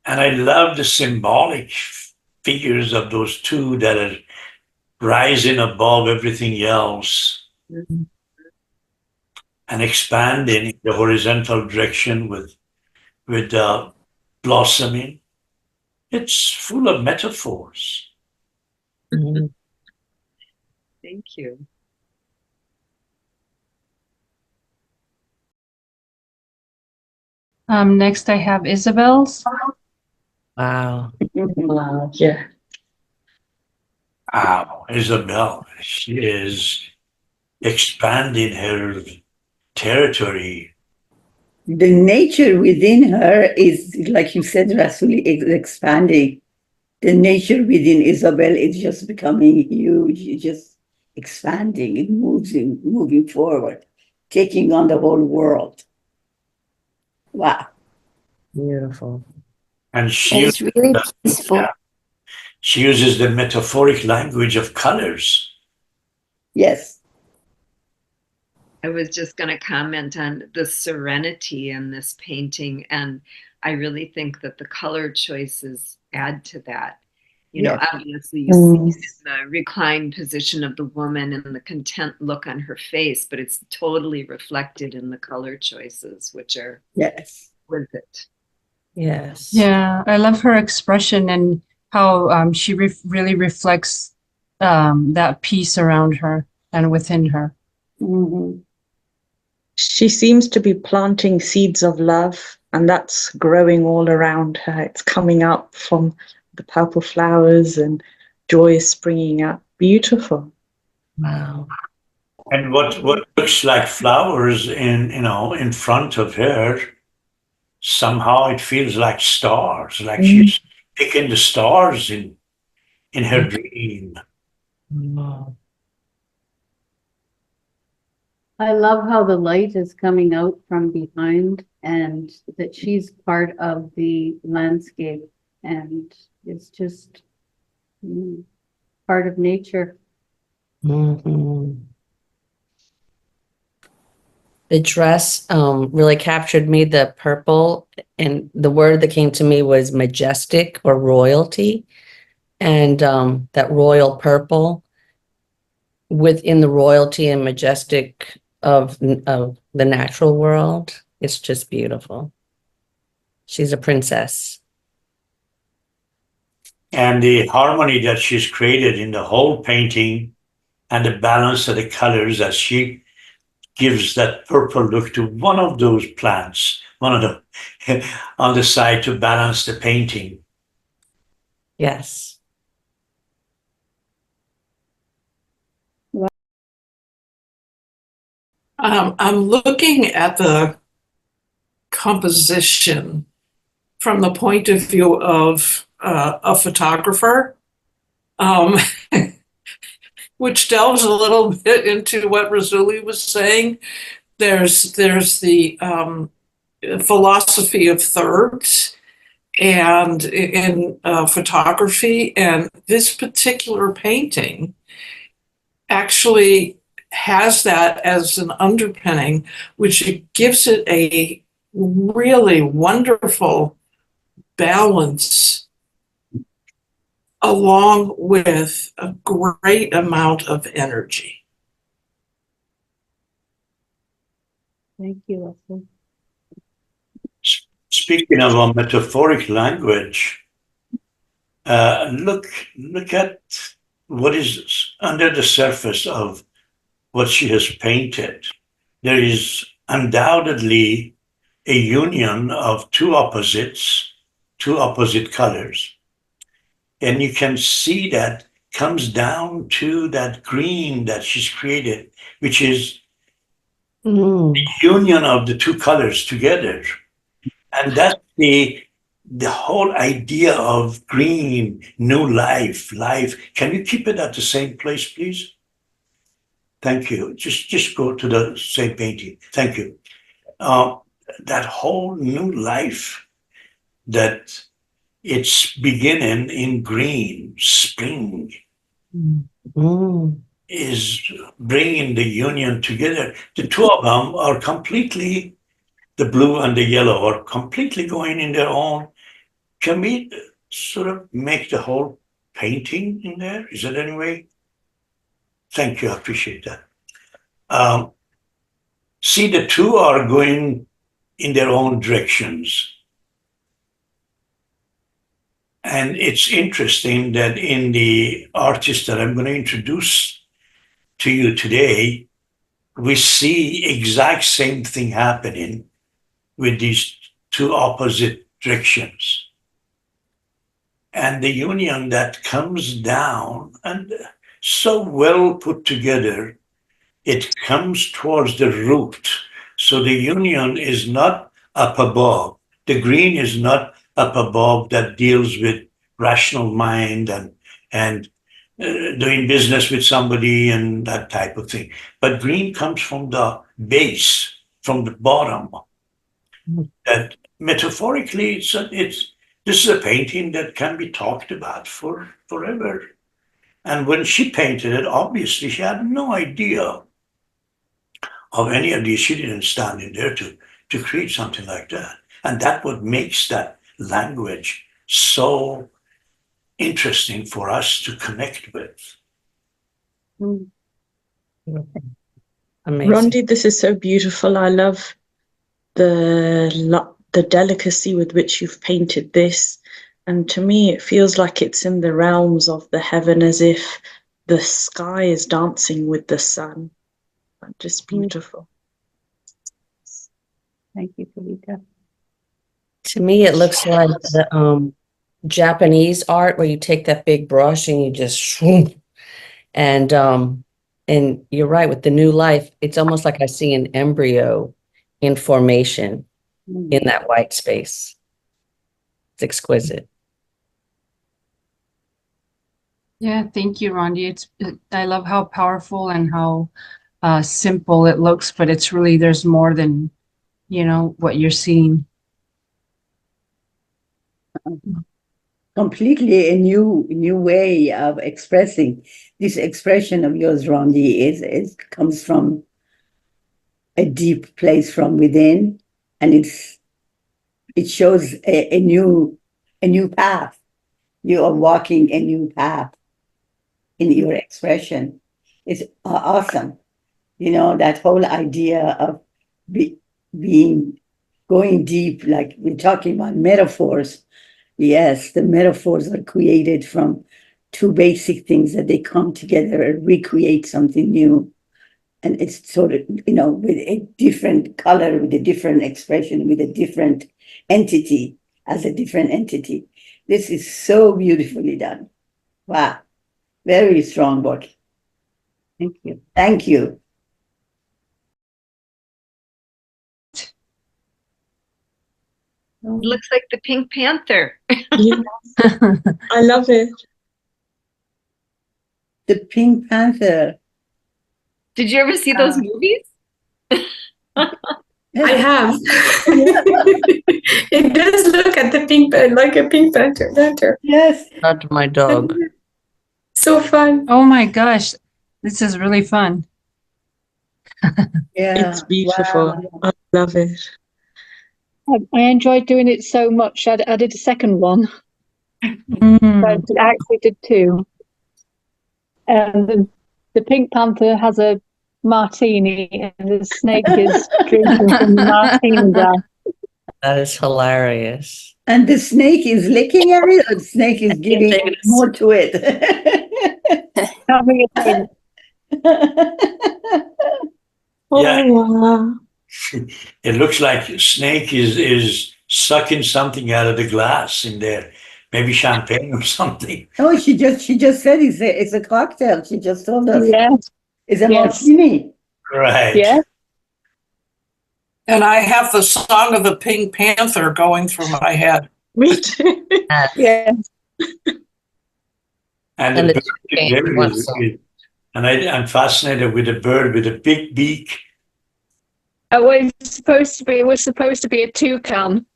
[SPEAKER 1] And I love the symbolic figures of those two that are rising above everything else and expanding in the horizontal direction with blossoming. It's full of metaphors.
[SPEAKER 6] Mhm.
[SPEAKER 7] Thank you.
[SPEAKER 5] Next I have Isabel's.
[SPEAKER 6] Wow.
[SPEAKER 4] Wow, yeah.
[SPEAKER 1] Wow, Isabel, she is expanding her territory.
[SPEAKER 9] The nature within her is, like you said, Rassouli, expanding. The nature within Isabel is just becoming huge, just expanding and moving forward, taking on the whole world. Wow.
[SPEAKER 6] Beautiful.
[SPEAKER 1] And
[SPEAKER 8] And
[SPEAKER 1] she
[SPEAKER 8] it's really peaceful.
[SPEAKER 1] yeah, she uses the metaphoric language of colors.
[SPEAKER 9] Yes.
[SPEAKER 7] I was just going to comment on the serenity in this painting, and I really think that the color choices add to that.
[SPEAKER 9] Yes.
[SPEAKER 7] Obviously you see the reclined position of the woman and the content look on her face, but it's totally reflected in the color choices, which are
[SPEAKER 9] Yes.
[SPEAKER 7] with it.
[SPEAKER 6] Yes.
[SPEAKER 5] Yeah, I love her expression and how she really reflects that peace around her and within her.
[SPEAKER 9] Mm-hmm.
[SPEAKER 4] She seems to be planting seeds of love, and that's growing all around her. It's coming up from the purple flowers, and joy is springing up. Beautiful.
[SPEAKER 6] Wow.
[SPEAKER 1] And what looks like flowers in front of her, somehow it feels like stars, like she's picking the stars in her dream.
[SPEAKER 6] Wow.
[SPEAKER 3] I love how the light is coming out from behind and that she's part of the landscape and it's just part of nature.
[SPEAKER 6] Mhm. The dress really captured me, the purple, and the word that came to me was majestic or royalty. And that royal purple within the royalty and majestic of the natural world. It's just beautiful. She's a princess.
[SPEAKER 1] And the harmony that she's created in the whole painting and the balance of the colors as she gives that purple look to one of those plants, one of them on the side to balance the painting.
[SPEAKER 6] Yes.
[SPEAKER 2] I'm looking at the composition from the point of view of a photographer, um, which delves a little bit into what Rassouli was saying. There's the philosophy of thirds and in photography, and this particular painting actually has that as an underpinning, which gives it a really wonderful balance along with a great amount of energy.
[SPEAKER 3] Thank you, Leslie.
[SPEAKER 1] Speaking of a metaphoric language, look at what is under the surface of what she has painted. There is undoubtedly a union of two opposite colors. And you can see that comes down to that green that she's created, which is the union of the two colors together. And that's the whole idea of green, new life. Can you keep it at the same place, please? Thank you. Just go to the same painting. Thank you. That whole new life that it's beginning in green, spring, is bringing the union together. The two of them are completely, the blue and the yellow are completely going in their own. Can we sort of make the whole painting in there? Is it any way? Thank you, I appreciate that. See, the two are going in their own directions. And it's interesting that in the artist that I'm going to introduce to you today, we see exact same thing happening with these two opposite directions. And the union that comes down and so well put together, it comes towards the root. So the union is not up above. The green is not up above that deals with rational mind and doing business with somebody and that type of thing. But green comes from the base, from the bottom. That metaphorically, this is a painting that can be talked about for forever. And when she painted it, obviously she had no idea of any of these. She didn't stand in there to create something like that. And that's what makes that language so interesting for us to connect with.
[SPEAKER 6] Amazing.
[SPEAKER 4] Rondi, this is so beautiful. I love the delicacy with which you've painted this. And to me, it feels like it's in the realms of the heaven, as if the sky is dancing with the sun. Just beautiful.
[SPEAKER 3] Thank you, Kalika.
[SPEAKER 6] To me, it looks like the Japanese art where you take that big brush and you just swoop. And you're right, with the new life, it's almost like I see an embryo in formation in that white space. It's exquisite.
[SPEAKER 5] Yeah, thank you, Rondi. I love how powerful and how simple it looks, but it's really, there's more than, what you're seeing.
[SPEAKER 9] Completely a new way of expressing. This expression of yours, Rondi, is comes from a deep place from within, and it shows a new path. You are walking a new path in your expression. It's awesome. That whole idea of going deep, like we're talking about metaphors. Yes, the metaphors are created from two basic things that they come together and recreate something new. And it's sort of, with a different color, with a different expression, with a different entity, as a different entity. This is so beautifully done. Wow. Very strong work.
[SPEAKER 3] Thank you.
[SPEAKER 9] Thank you.
[SPEAKER 7] It looks like the Pink Panther.
[SPEAKER 4] Yeah. I love it.
[SPEAKER 9] The Pink Panther.
[SPEAKER 7] Did you ever see those movies?
[SPEAKER 8] I have. It does look at the like a pink panther.
[SPEAKER 9] Yes.
[SPEAKER 6] Not my dog.
[SPEAKER 8] So fun.
[SPEAKER 5] Oh my gosh, this is really fun.
[SPEAKER 9] Yeah.
[SPEAKER 4] It's beautiful.
[SPEAKER 9] Wow.
[SPEAKER 4] I love it.
[SPEAKER 10] I enjoyed doing it so much. I did a second one.
[SPEAKER 5] Mm.
[SPEAKER 10] But I actually did two. And the Pink Panther has a martini, and the snake is drinking from the martini glass.
[SPEAKER 6] That is hilarious.
[SPEAKER 9] And the snake is licking at it, or the snake is giving
[SPEAKER 6] Taking a
[SPEAKER 9] more to it?
[SPEAKER 10] Having a drink.
[SPEAKER 1] Yeah.
[SPEAKER 4] wow.
[SPEAKER 1] It looks like Snake is sucking something out of the glass in there. Maybe champagne or something.
[SPEAKER 9] Oh, she just said it's a cocktail. She just told us
[SPEAKER 10] Yes,
[SPEAKER 9] it's a
[SPEAKER 10] yes.
[SPEAKER 9] martini.
[SPEAKER 1] Right.
[SPEAKER 10] Yeah.
[SPEAKER 2] And I have the song of the Pink Panther going through my head.
[SPEAKER 4] Me too.
[SPEAKER 10] Yeah.
[SPEAKER 1] And
[SPEAKER 6] And
[SPEAKER 1] the
[SPEAKER 6] the
[SPEAKER 1] bird
[SPEAKER 6] toucan
[SPEAKER 1] there
[SPEAKER 6] wants some.
[SPEAKER 1] and I'm fascinated with the bird with a big beak.
[SPEAKER 10] It was supposed to be a toucan.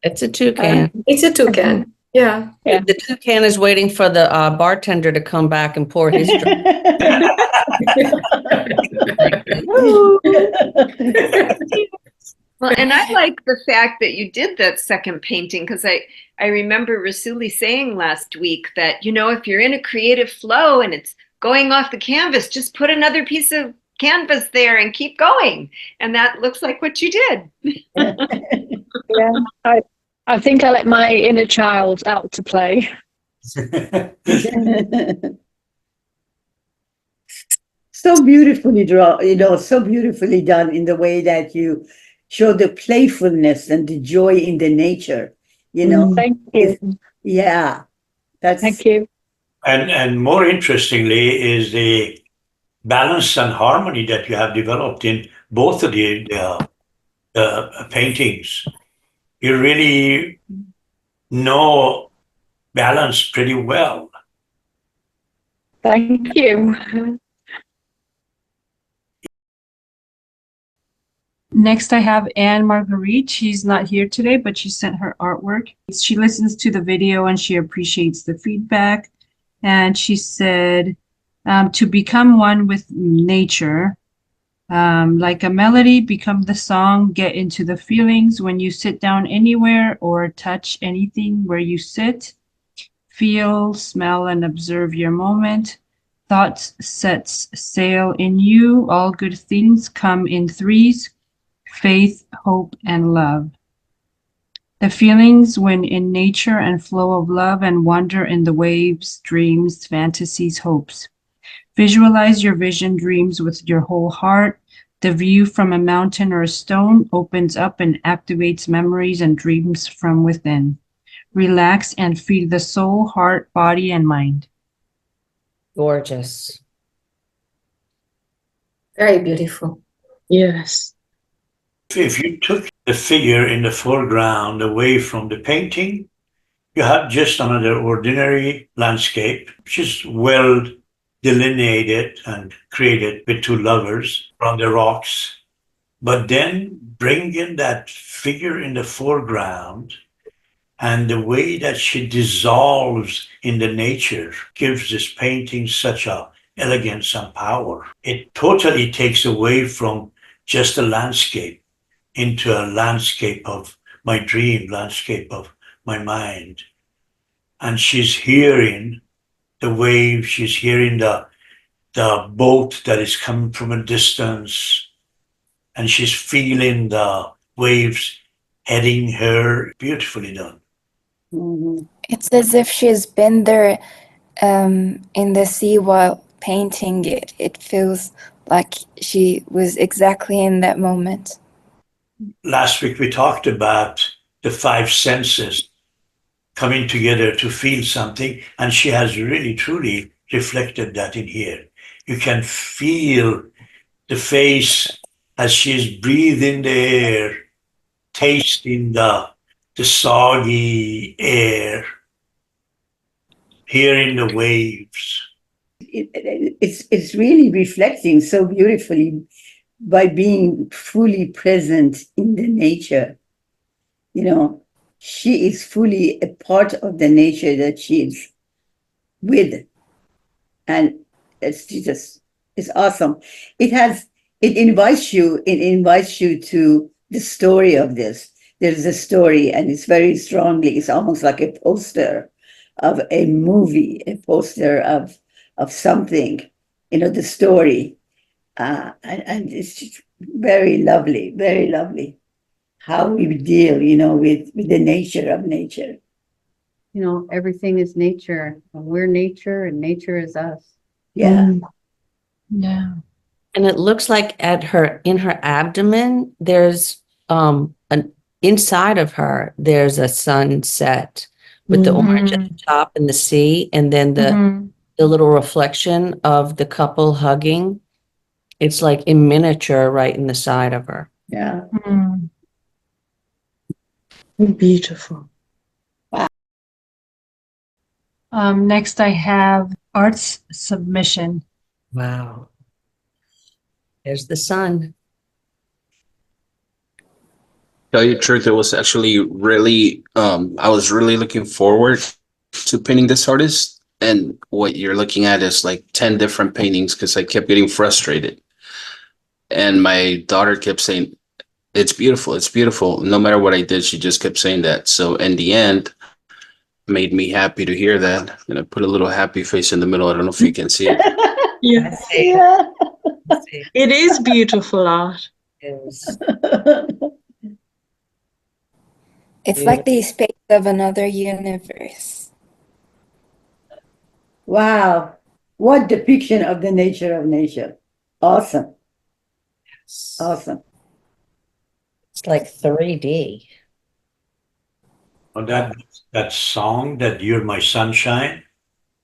[SPEAKER 6] It's a toucan.
[SPEAKER 8] It's a toucan. Yeah.
[SPEAKER 10] Yeah.
[SPEAKER 6] The toucan is waiting for the bartender to come back and pour his drink.
[SPEAKER 7] Well, and I like the fact that you did that second painting because I remember Rassouli saying last week that, if you're in a creative flow and it's going off the canvas, just put another piece of canvas there and keep going. And that looks like what you did.
[SPEAKER 10] Yeah. I think I let my inner child out to play.
[SPEAKER 9] So beautifully so beautifully done in the way that you show the playfulness and the joy in the nature.
[SPEAKER 10] Thank you.
[SPEAKER 9] Yeah, that's
[SPEAKER 10] Thank you.
[SPEAKER 1] And more interestingly is the balance and harmony that you have developed in both of the paintings. You really know balance pretty well.
[SPEAKER 10] Thank you.
[SPEAKER 5] Next, I have Anne Marguerite. She's not here today, but she sent her artwork. She listens to the video and she appreciates the feedback. And she said, to become one with nature, like a melody, become the song, get into the feelings when you sit down anywhere or touch anything where you sit. Feel, smell, and observe your moment. Thoughts sets sail in you. All good things come in threes. Faith, hope, and love. The feelings when in nature and flow of love and wonder in the waves, dreams, fantasies, hopes. Visualize your vision dreams with your whole heart. The view from a mountain or a stone opens up and activates memories and dreams from within. Relax and feed the soul, heart, body, and mind.
[SPEAKER 6] Gorgeous.
[SPEAKER 8] Very beautiful.
[SPEAKER 4] Yes.
[SPEAKER 1] If you took the figure in the foreground away from the painting, you have just another ordinary landscape, which is well delineated and created with two lovers from the rocks. But then bring in that figure in the foreground, and the way that she dissolves in the nature gives this painting such a elegance and power. It totally takes away from just a landscape into a landscape of my dream, landscape of my mind. And she's hearing the wave, she's hearing the boat that is coming from a distance, and she's feeling the waves heading her. Beautifully done.
[SPEAKER 9] Mhm.
[SPEAKER 11] It's as if she's been there in the sea while painting it. It feels like she was exactly in that moment.
[SPEAKER 1] Last week we talked about the five senses coming together to feel something, and she has really truly reflected that in here. You can feel the face as she's breathing the air, tasting the soggy air, hearing the waves.
[SPEAKER 9] It's really reflecting so beautifully by being fully present in the nature. She is fully a part of the nature that she's with, and it's awesome. It invites you to the story of this. There's a story, and it's very strongly. It's almost like a poster of a movie, a poster of something, the story. And it's just very lovely how we deal, with the nature of nature.
[SPEAKER 3] Everything is nature. We're nature and nature is us.
[SPEAKER 9] Yeah.
[SPEAKER 5] Yeah.
[SPEAKER 6] And it looks like in her abdomen, there's an inside of her, there's a sunset with the orange at the top and the sea, and then the little reflection of the couple hugging. It's like in miniature right in the side of her.
[SPEAKER 9] Yeah.
[SPEAKER 4] Beautiful.
[SPEAKER 5] Next I have arts submission.
[SPEAKER 6] Wow. There's the sun.
[SPEAKER 12] Tell you the truth, it was actually really, I was really looking forward to painting this artist. And what you're looking at is like 10 different paintings because I kept getting frustrated. And my daughter kept saying, it's beautiful, it's beautiful. No matter what I did, she just kept saying that. So in the end, made me happy to hear that. And I put a little happy face in the middle. I don't know if you can see it.
[SPEAKER 4] Yeah.
[SPEAKER 9] Yeah.
[SPEAKER 4] It is beautiful art.
[SPEAKER 6] Yes.
[SPEAKER 11] It's like the space of another universe.
[SPEAKER 9] Wow. What depiction of the nature of nature. Awesome. Awesome.
[SPEAKER 6] It's like 3D.
[SPEAKER 1] Oh, that song, that You're My Sunshine.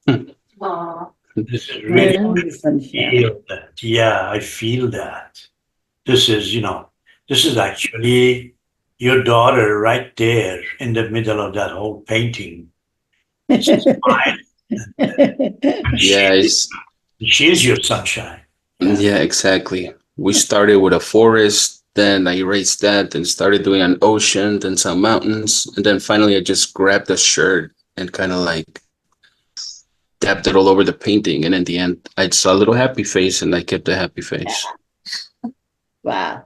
[SPEAKER 1] This is really feel that. Yeah, I feel that. This is actually your daughter right there in the middle of that whole painting.
[SPEAKER 12] Yeah,
[SPEAKER 1] She's your sunshine.
[SPEAKER 12] yeah, exactly. We started with a forest, then I erased that, then started doing an ocean, then some mountains, and then finally I just grabbed a shirt and kind of like dabbed it all over the painting. And in the end, I saw a little happy face and I kept the happy face.
[SPEAKER 9] Wow.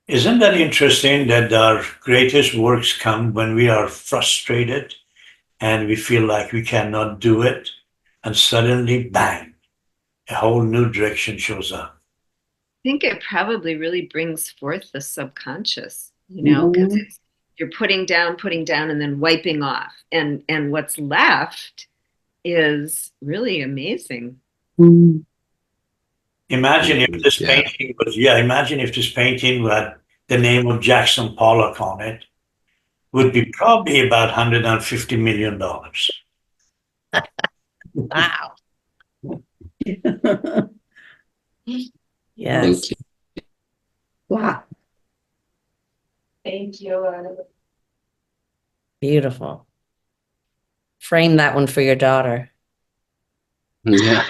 [SPEAKER 1] Isn't that interesting that our greatest works come when we are frustrated and we feel like we cannot do it, and suddenly, bang, a whole new direction shows up.
[SPEAKER 7] I think it probably really brings forth the subconscious, because you're putting down, and then wiping off. And what's left is really amazing.
[SPEAKER 1] Imagine if this painting had the name of Jackson Pollock on it, would be probably about $150 million.
[SPEAKER 6] Wow. Yes.
[SPEAKER 12] Thank you.
[SPEAKER 9] Wow.
[SPEAKER 2] Thank you.
[SPEAKER 6] Beautiful. Frame that one for your daughter.
[SPEAKER 12] Yeah.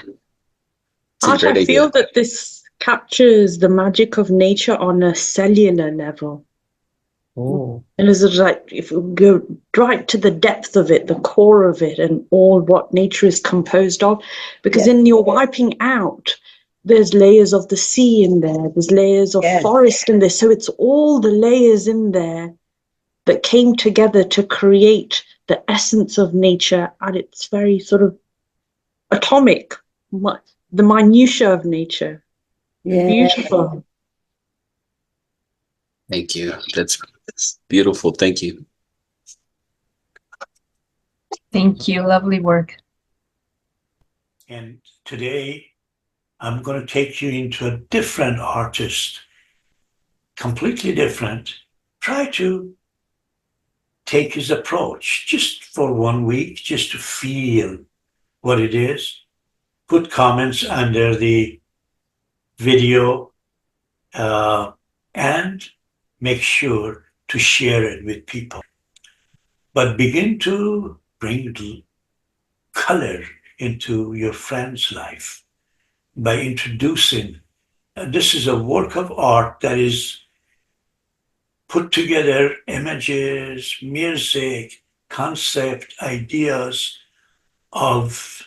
[SPEAKER 4] Art, I feel that this captures the magic of nature on a cellular level.
[SPEAKER 6] Oh.
[SPEAKER 4] And it's like, if we go right to the depth of it, the core of it, and all what nature is composed of, because in your wiping out, there's layers of the sea in there, there's layers of forest in there. So it's all the layers in there that came together to create the essence of nature at its very sort of atomic, the minutiae of nature.
[SPEAKER 9] Yeah.
[SPEAKER 4] Beautiful.
[SPEAKER 12] Thank you. That's beautiful. Thank you.
[SPEAKER 5] Thank you. Lovely work.
[SPEAKER 1] And today, I'm going to take you into a different artist, completely different. Try to take his approach just for 1 week, just to feel what it is. Put comments under the video and make sure to share it with people. But begin to bring color into your friend's life by introducing. This is a work of art that is put together images, music, concept, ideas of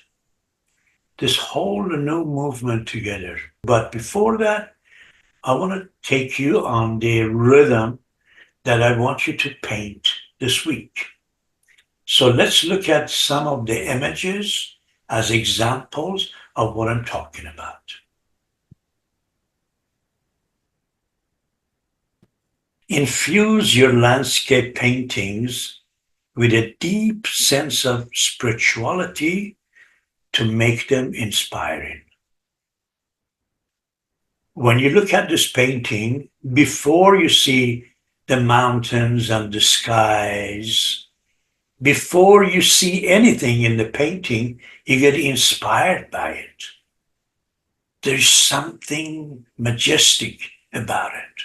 [SPEAKER 1] this whole new movement together. But before that, I want to take you on the rhythm that I want you to paint this week. So let's look at some of the images as examples of what I'm talking about. Infuse your landscape paintings with a deep sense of spirituality to make them inspiring. When you look at this painting, before you see the mountains and the skies, before you see anything in the painting, you get inspired by it. There's something majestic about it.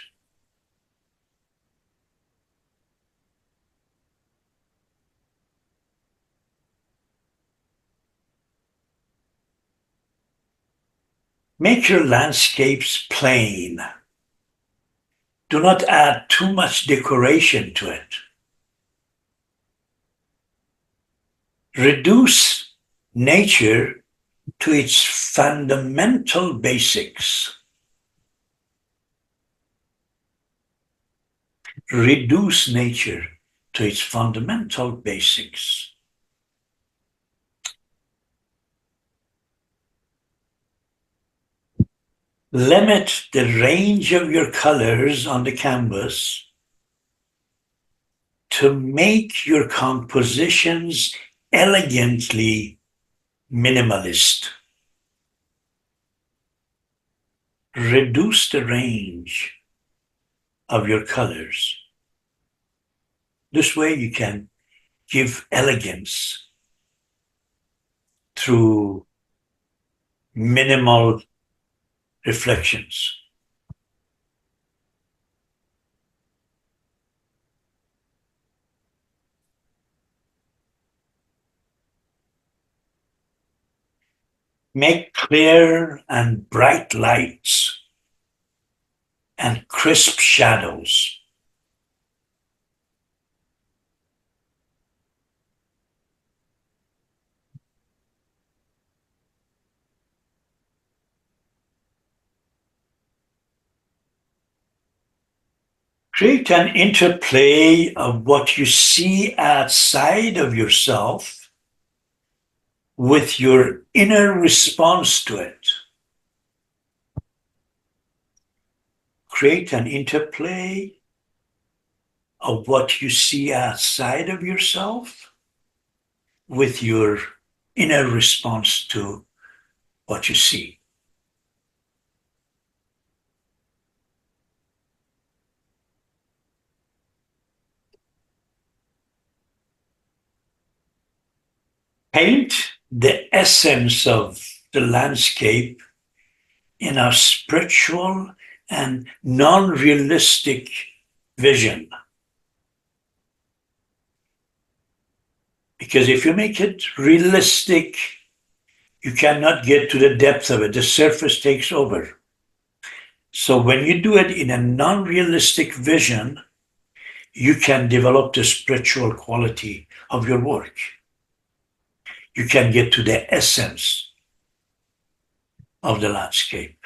[SPEAKER 1] Make your landscapes plain. Do not add too much decoration to it. Reduce nature to its fundamental basics. Reduce nature to its fundamental basics. Limit the range of your colors on the canvas to make your compositions elegantly minimalist. Reduce the range of your colors. This way you can give elegance through minimal reflections. Make clear and bright lights and crisp shadows. Create an interplay of what you see outside of yourself with your inner response to it. Create an interplay of what you see outside of yourself with your inner response to what you see. Paint the essence of the landscape in a spiritual and non-realistic vision. Because if you make it realistic, you cannot get to the depth of it. The surface takes over. So when you do it in a non-realistic vision, you can develop the spiritual quality of your work. You can get to the essence of the landscape.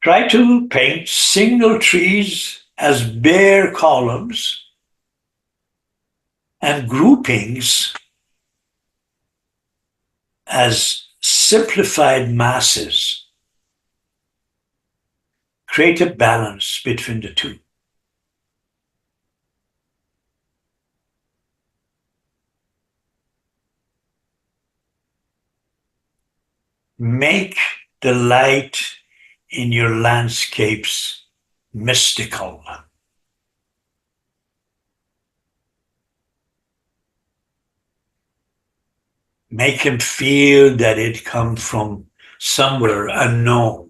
[SPEAKER 1] Try to paint single trees as bare columns and groupings as simplified masses. Create a balance between the two. Make the light in your landscapes mystical. Make him feel that it comes from somewhere unknown.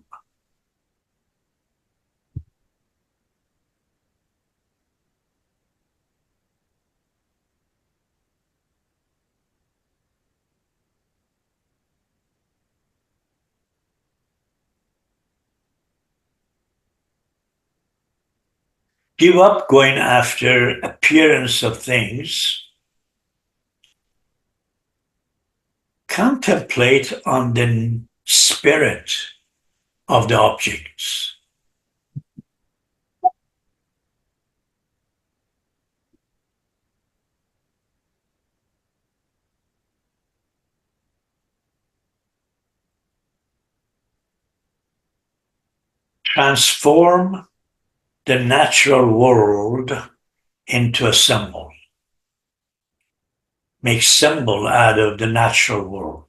[SPEAKER 1] Give up going after appearance of things. Contemplate on the spirit of the objects. Transform the natural world into a symbol. Make symbol out of the natural world.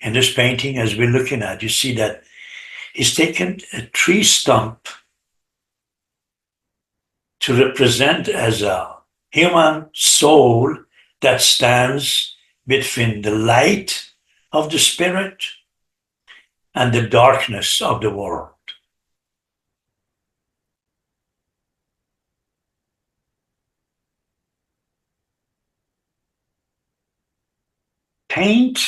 [SPEAKER 1] In this painting, as we're looking at, you see that he's taken a tree stump to represent as a human soul that stands between the light of the spirit and the darkness of the world. Paint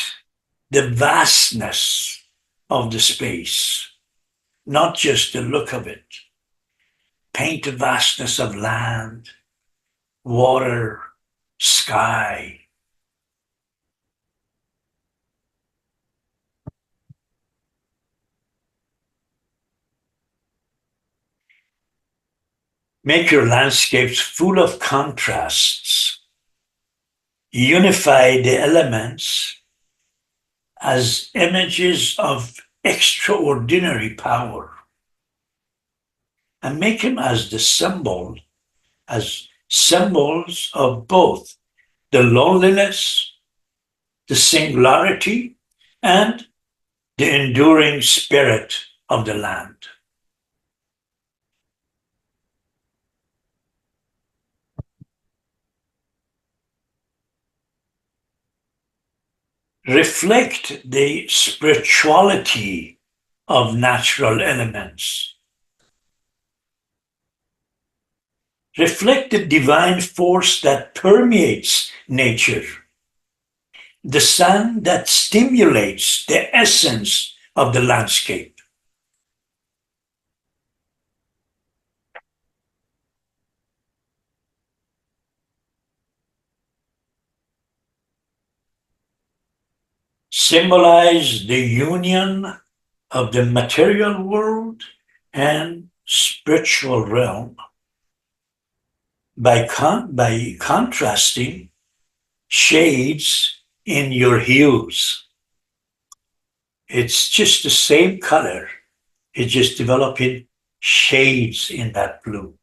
[SPEAKER 1] the vastness of the space, not just the look of it. Paint the vastness of land, water, sky. Make your landscapes full of contrasts. Unify the elements as images of extraordinary power. And make them as symbols of both the loneliness, the singularity, and the enduring spirit of the land. Reflect the spirituality of natural elements. Reflect the divine force that permeates nature, the sun that stimulates the essence of the landscape. Symbolize the union of the material world and spiritual realm by contrasting shades in your hues. It's just the same color, it's just developing shades in that blue.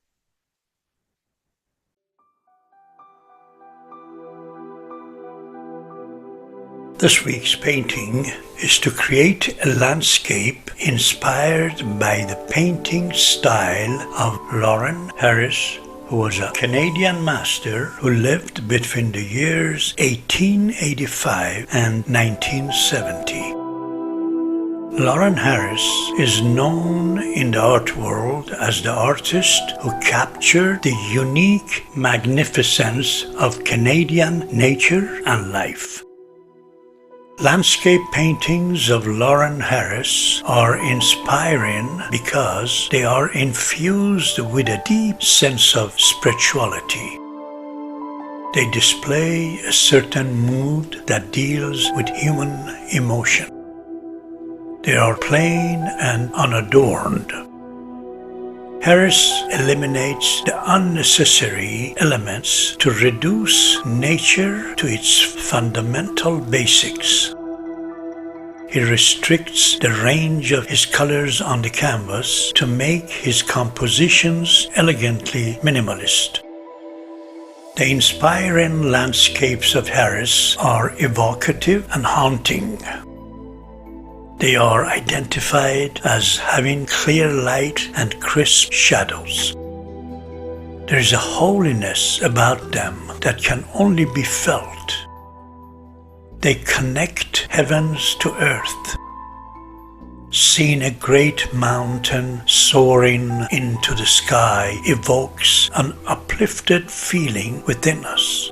[SPEAKER 1] This week's painting is to create a landscape inspired by the painting style of Lauren Harris, who was a Canadian master who lived between the years 1885 and 1970. Lauren Harris is known in the art world as the artist who captured the unique magnificence of Canadian nature and life. Landscape paintings of Lauren Harris are inspiring because they are infused with a deep sense of spirituality. They display a certain mood that deals with human emotion. They are plain and unadorned. Harris eliminates the unnecessary elements to reduce nature to its fundamental basics. He restricts the range of his colors on the canvas to make his compositions elegantly minimalist. The inspiring landscapes of Harris are evocative and haunting. They are identified as having clear light and crisp shadows. There is a holiness about them that can only be felt. They connect heavens to earth. Seeing a great mountain soaring into the sky evokes an uplifted feeling within us.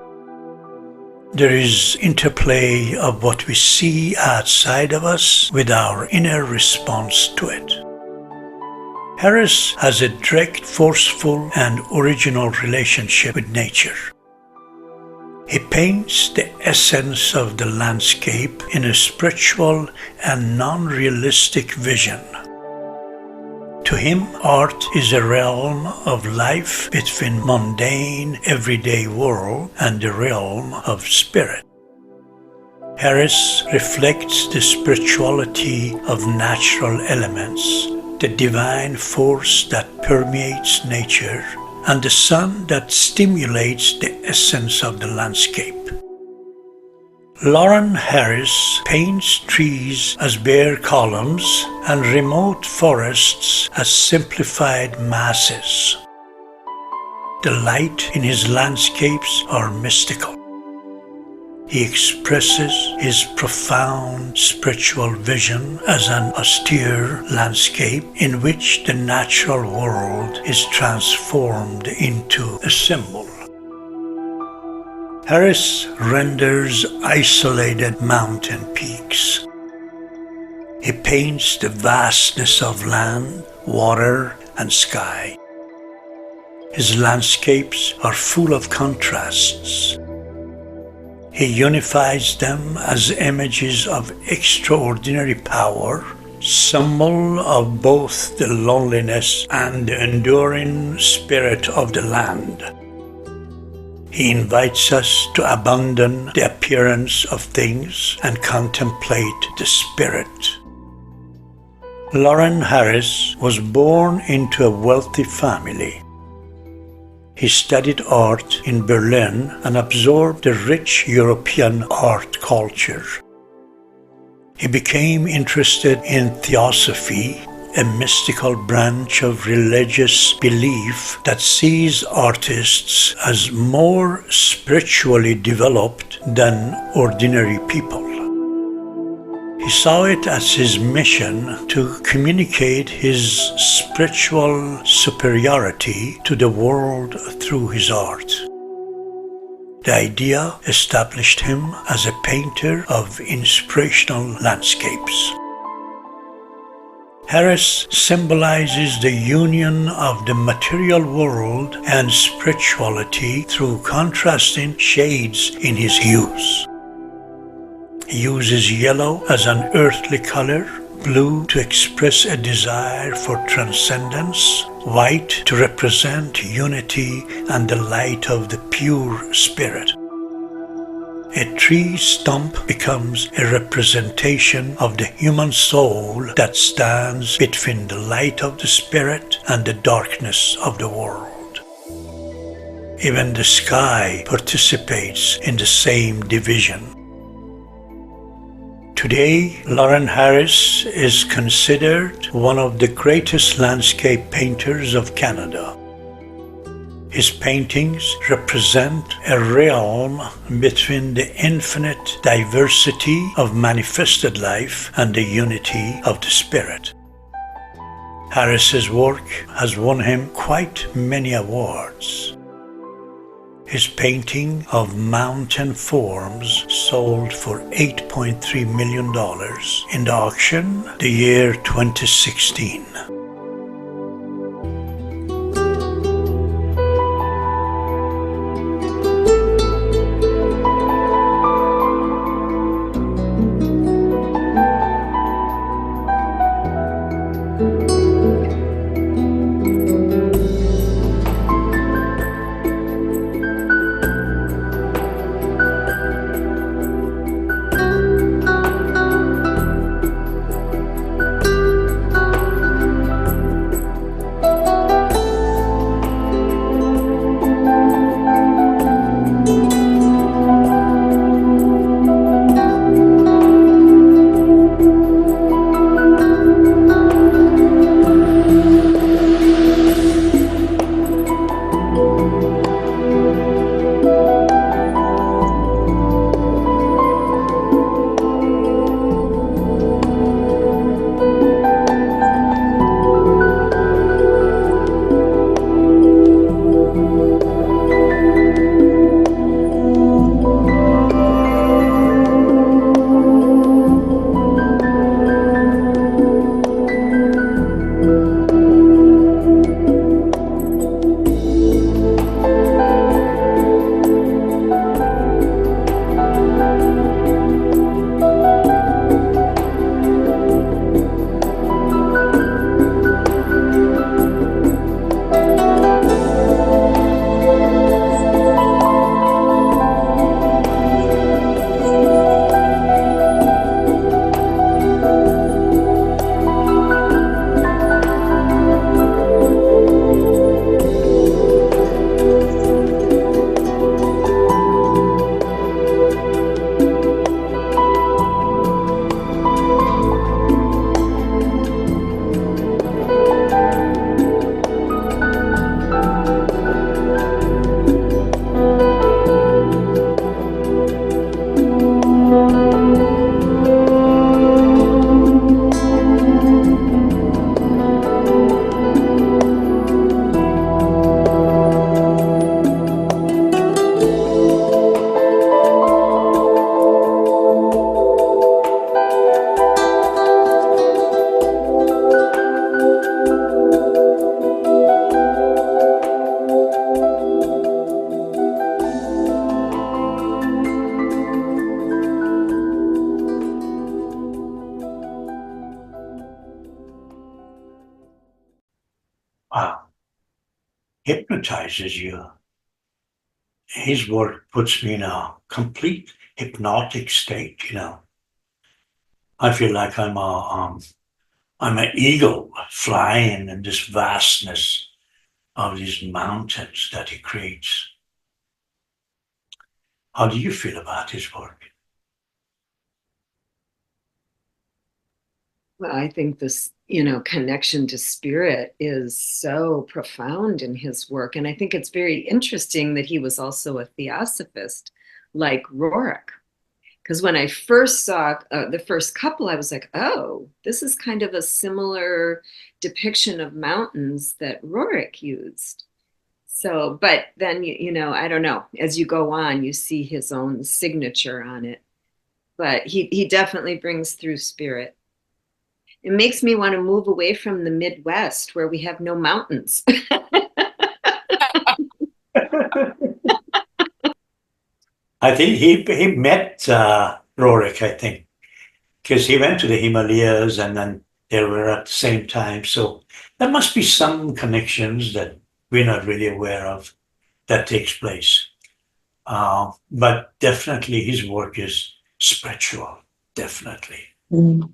[SPEAKER 1] There is interplay of what we see outside of us with our inner response to it. Harris has a direct, forceful, and original relationship with nature. He paints the essence of the landscape in a spiritual and non-realistic vision. To him, art is a realm of life between mundane, everyday world and the realm of spirit. Harris reflects the spirituality of natural elements, the divine force that permeates nature, and the sun that stimulates the essence of the landscape. Lauren Harris paints trees as bare columns and remote forests as simplified masses. The light in his landscapes are mystical. He expresses his profound spiritual vision as an austere landscape in which the natural world is transformed into a symbol. Harris renders isolated mountain peaks. He paints the vastness of land, water, and sky. His landscapes are full of contrasts. He unifies them as images of extraordinary power, symbol of both the loneliness and the enduring spirit of the land. He invites us to abandon the appearance of things and contemplate the spirit. Lauren Harris was born into a wealthy family. He studied art in Berlin and absorbed the rich European art culture. He became interested in theosophy, a mystical branch of religious belief that sees artists as more spiritually developed than ordinary people. He saw it as his mission to communicate his spiritual superiority to the world through his art. The idea established him as a painter of inspirational landscapes. Harris symbolizes the union of the material world and spirituality through contrasting shades in his hues. He uses yellow as an earthly color, blue to express a desire for transcendence, white to represent unity and the light of the pure spirit. A tree stump becomes a representation of the human soul that stands between the light of the spirit and the darkness of the world. Even the sky participates in the same division. Today, Lauren Harris is considered one of the greatest landscape painters of Canada. His paintings represent a realm between the infinite diversity of manifested life and the unity of the spirit. Harris's work has won him quite many awards. His painting of mountain forms sold for $8.3 million in the auction the year 2016. hypnotizes you. His work puts me in a complete hypnotic state, you know. I feel like I'm an eagle flying in this vastness of these mountains that he creates. How do you feel about his work?
[SPEAKER 7] Well, I think this, connection to spirit is so profound in his work. And I think it's very interesting that he was also a theosophist like Rourke. Because when I first saw the first couple, I was like, oh, this is kind of a similar depiction of mountains that Rourke used. So, but then, I don't know, as you go on, you see his own signature on it. But he definitely brings through spirit. It makes me want to move away from the Midwest where we have no mountains.
[SPEAKER 1] I think he met Rorik, I think, because he went to the Himalayas and then they were at the same time. So there must be some connections that we're not really aware of that takes place. But definitely his work is spiritual, definitely.
[SPEAKER 4] Mm.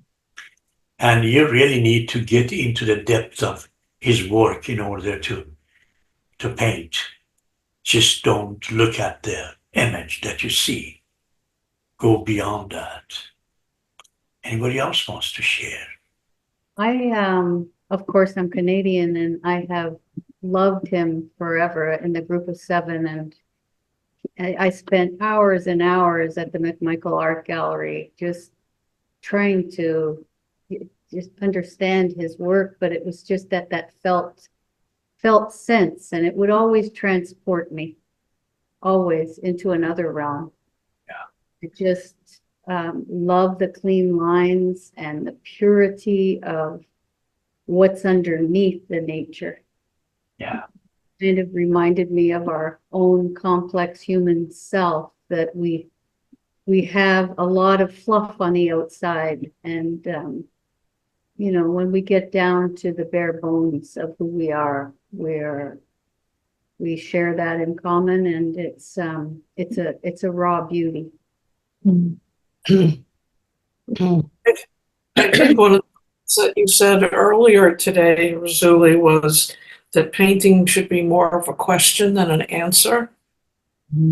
[SPEAKER 1] And you really need to get into the depth of his work in order to paint. Just don't look at the image that you see. Go beyond that. Anybody else wants to share?
[SPEAKER 3] Of course, I'm Canadian and I have loved him forever in the Group of Seven. And I spent hours and hours at the McMichael Art Gallery just trying to just understand his work, but it was just that felt sense, and it would always transport me always into another realm.
[SPEAKER 1] Yeah.
[SPEAKER 3] I just love the clean lines and the purity of what's underneath the nature.
[SPEAKER 1] Yeah.
[SPEAKER 3] Kind of reminded me of our own complex human self, that we have a lot of fluff on the outside, and when we get down to the bare bones of who we are, we share that in common, and it's a raw beauty.
[SPEAKER 2] I think one of the things that you said earlier today, Rassouli, was that painting should be more of a question than an answer.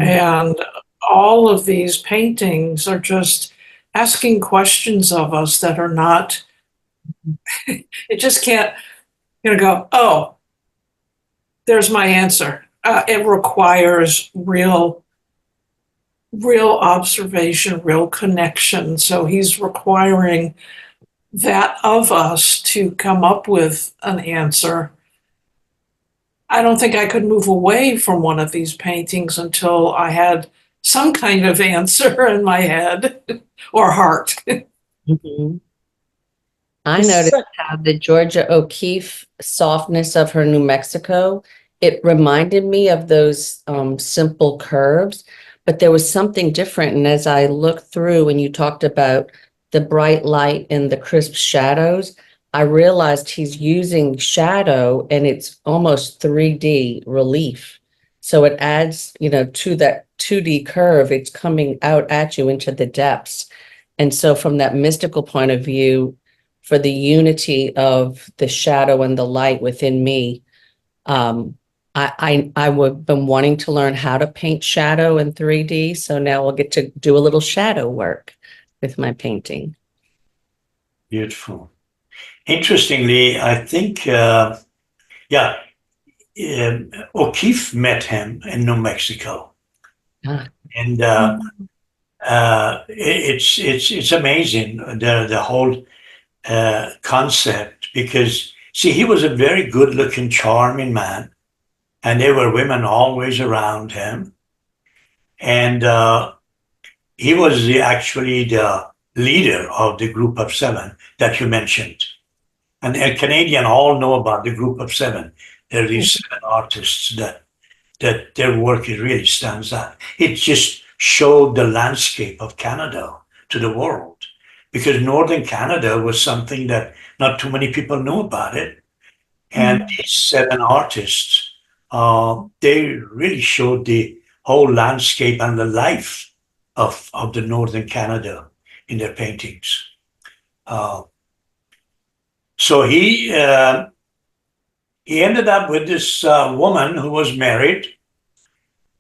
[SPEAKER 2] And all of these paintings are just asking questions of us that are not, it just can't, go, oh, there's my answer. It requires real observation, real connection. So he's requiring that of us to come up with an answer. I don't think I could move away from one of these paintings until I had some kind of answer in my head or heart.
[SPEAKER 6] Mhm. I noticed how the Georgia O'Keeffe softness of her New Mexico, it reminded me of those simple curves, but there was something different. And as I looked through and you talked about the bright light and the crisp shadows, I realized he's using shadow and it's almost 3D relief. So it adds, to that 2D curve, it's coming out at you into the depths. And so from that mystical point of view, for the unity of the shadow and the light within me, I would been wanting to learn how to paint shadow in 3D. So now we'll get to do a little shadow work with my painting.
[SPEAKER 1] Beautiful. Interestingly, I think, O'Keeffe met him in New Mexico.
[SPEAKER 6] Ah.
[SPEAKER 1] And it's amazing, the whole concept, because see, he was a very good looking, charming man, and there were women always around him. And he was actually the leader of the Group of Seven that you mentioned. And a Canadian all know about the Group of Seven. There are these 7 artists that their work really stands out. It just showed the landscape of Canada to the world, because Northern Canada was something that not too many people knew about it. And these 7 artists, they really showed the whole landscape and the life of the northern Canada in their paintings. So he ended up with this woman who was married,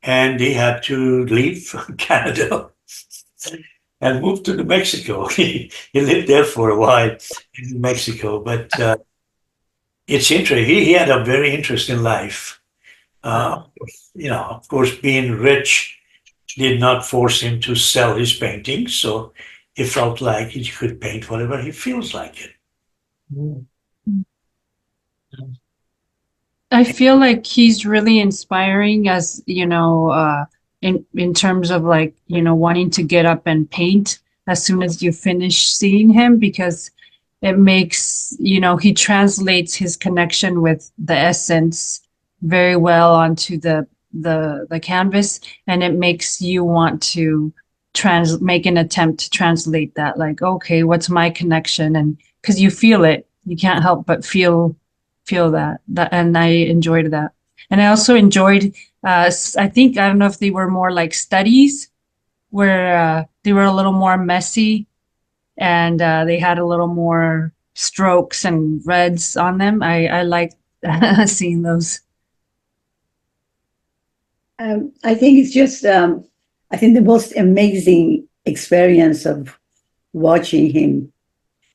[SPEAKER 1] and he had to leave Canada and move to New Mexico. He lived there for a while in New Mexico, but it's interesting. He had a very interesting life. Of course, being rich did not force him to sell his paintings, so he felt like he could paint whatever he feels like it.
[SPEAKER 5] I feel like he's really inspiring as, in terms of like, wanting to get up and paint as soon as you finish seeing him, because it makes, he translates his connection with the essence very well onto the canvas, and it makes you want to make an attempt to translate that, like, okay, what's my connection? And because you feel it, you can't help but feel that, and I enjoyed that. And I also enjoyed, I don't know if they were more like studies, where they were a little more messy, and they had a little more strokes and reds on them. I liked seeing those.
[SPEAKER 9] I think it's just, I think the most amazing experience of watching him,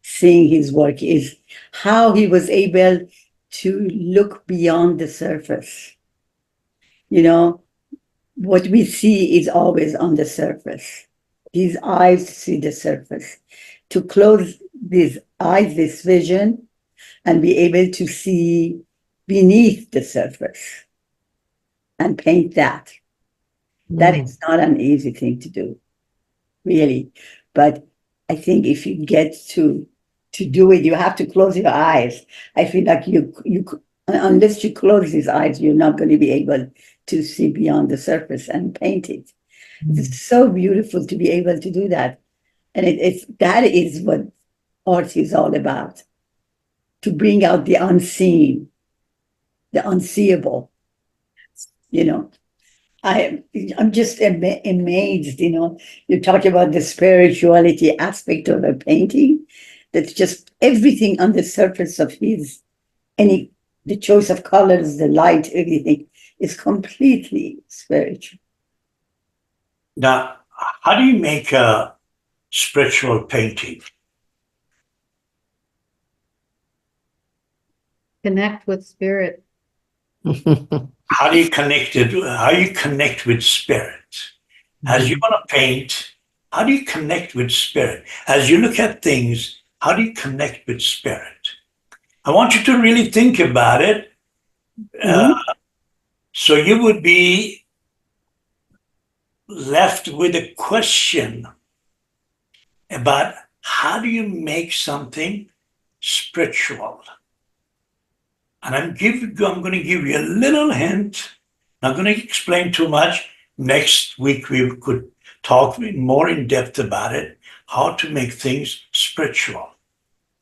[SPEAKER 9] seeing his work, is how he was able to look beyond the surface. What we see is always on the surface. His eyes see the surface. To close these eyes, this vision, and be able to see beneath the surface and paint that. That is not an easy thing to do, really. But I think if you get to do it, you have to close your eyes. I feel like you unless you close these eyes, you're not going to be able to see beyond the surface and paint it. It's so beautiful to be able to do that. And that is what art is all about. To bring out the unseen, the unseeable. I'm just amazed, you talk about the spirituality aspect of a painting, that's just everything on the surface of the choice of colors, the light, everything is completely spiritual.
[SPEAKER 1] Now, how do you make a spiritual painting?
[SPEAKER 3] Connect with spirit.
[SPEAKER 1] How do you connect it? How you connect with spirit? As you want to paint, how do you connect with spirit? As you look at things, how do you connect with spirit? I want you to really think about it. So you would be left with a question about how do you make something spiritual? And I'm going to give you a little hint. Not going to explain too much. Next week we could talk more in depth about it, how to make things spiritual.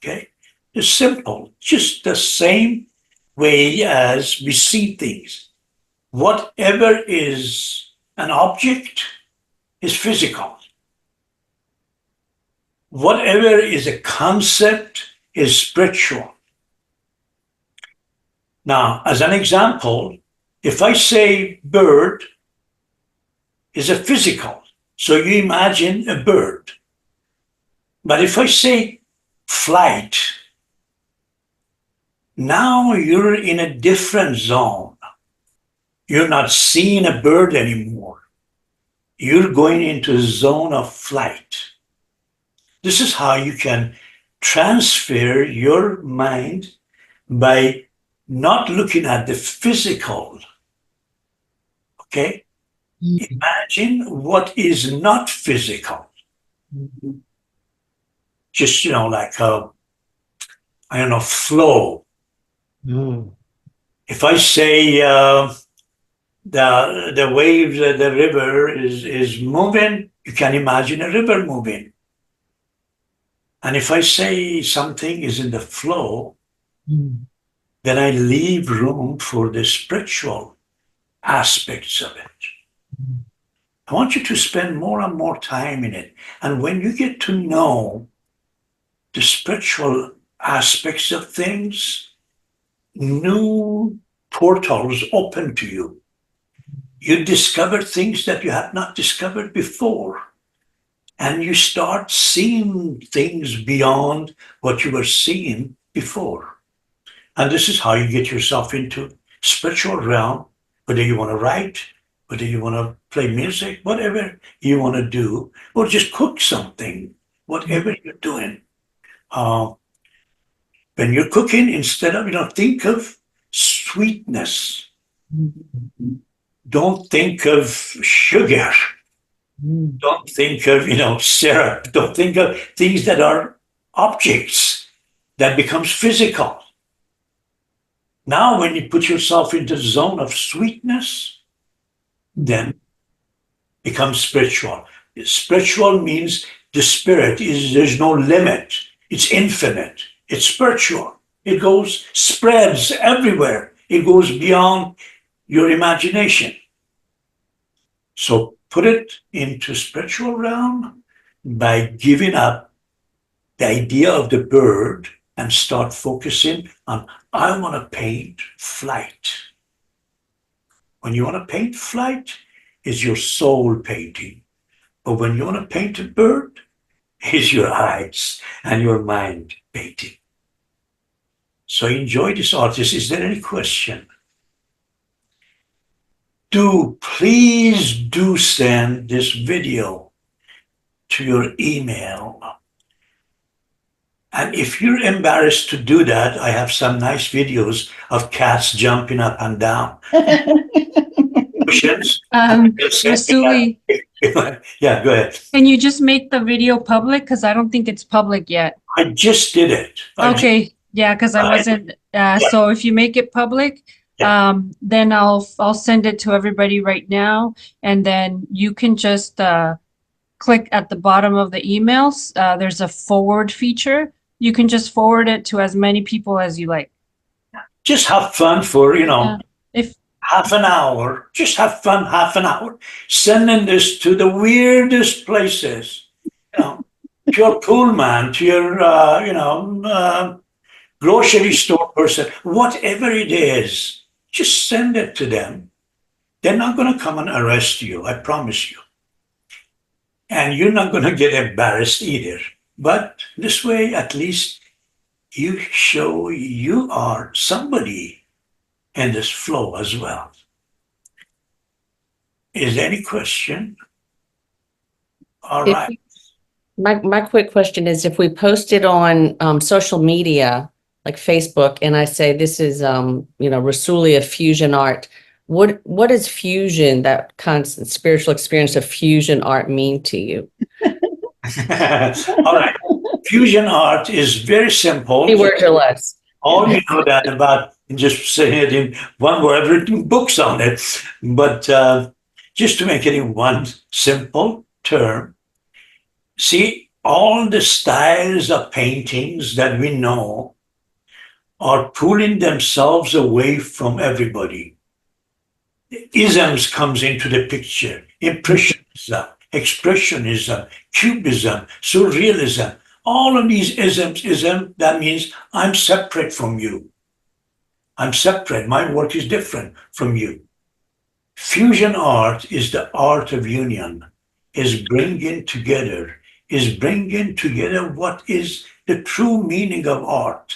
[SPEAKER 1] Okay? It's simple, just the same way as we see things. Whatever is an object is physical. Whatever is a concept is spiritual. Now, as an example, if I say bird is a physical, so you imagine a bird. But if I say flight, now you're in a different zone. You're not seeing a bird anymore. You're going into a zone of flight. This is how you can transfer your mind by not looking at the physical. Okay? Imagine what is not physical. Just, like flow. If I say the waves, the river is moving, you can imagine a river moving. And if I say something is in the flow, then I leave room for the spiritual aspects of it. I want you to spend more and more time in it. And when you get to know the spiritual aspects of things, new portals open to you. You discover things that you have not discovered before. And you start seeing things beyond what you were seeing before. And this is how you get yourself into spiritual realm, whether you want to write, whether you want to play music, whatever you want to do, or just cook something, whatever you're doing. When you're cooking, instead of, think of sweetness. Don't think of sugar. Don't think of, syrup. Don't think of things that are objects that becomes physical. Now, when you put yourself into the zone of sweetness, then becomes spiritual. Spiritual means the spirit there's no limit. It's infinite. It's spiritual. It spreads everywhere. It goes beyond your imagination. So put it into spiritual realm by giving up the idea of the bird and start focusing on, I want to paint flight. When you want to paint flight, it's your soul painting. But when you want to paint a bird, it's your eyes and your mind painting. So enjoy this artist. Is there any question? Please do send this video to your email. And if you're embarrassed to do that, I have some nice videos of cats jumping up and down. Questions?
[SPEAKER 5] Rassouli,
[SPEAKER 1] Yeah, go ahead.
[SPEAKER 5] can you just make the video public? Because I don't think it's public yet.
[SPEAKER 1] I just did it.
[SPEAKER 5] Okay, yeah, because I wasn't. So if you make it public, then I'll send it to everybody right now, and then you can just click at the bottom of the emails. There's a forward feature. You can just forward it to as many people as you like.
[SPEAKER 1] Just have fun for,
[SPEAKER 5] If
[SPEAKER 1] half an hour. Just have fun half an hour. Sending this to the weirdest places. To your pool man, to your, grocery store person, whatever it is, just send it to them. They're not going to come and arrest you, I promise you. And you're not going to get embarrassed either. But this way, at least, you show you are somebody in this flow as well. Is there any question? All right.
[SPEAKER 6] My quick question is, if we post it on social media, like Facebook, and I say this is Rassouli of fusion art, what does fusion, that constant spiritual experience of fusion art, mean to you?
[SPEAKER 1] All right. Fusion art is very simple.
[SPEAKER 6] 3 words or less.
[SPEAKER 1] All you know that about, just saying it in one word. I've written books on it, but just to make it in one simple term, see, all the styles of paintings that we know are pulling themselves away from everybody. Isms comes into the picture. Impressionism, expressionism, cubism, surrealism. All of these isms, that means I'm separate from you. I'm separate. My work is different from you. Fusion art is the art of union, is bringing together what is the true meaning of art,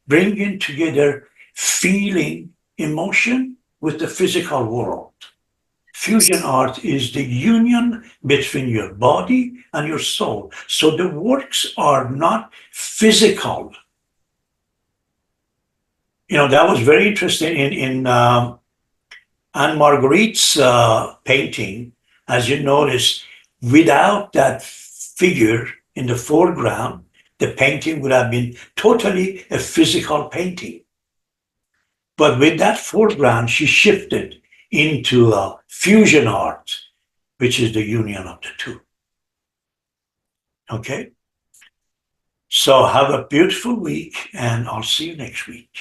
[SPEAKER 1] bringing together feeling, emotion with the physical world. Fusion art is the union between your body and your soul. So the works are not physical. That was very interesting in Anne Marguerite's painting. As you notice, without that figure in the foreground, the painting would have been totally a physical painting. But with that foreground, she shifted into fusion art, which is the union of the two. Okay? So have a beautiful week, and I'll see you next week.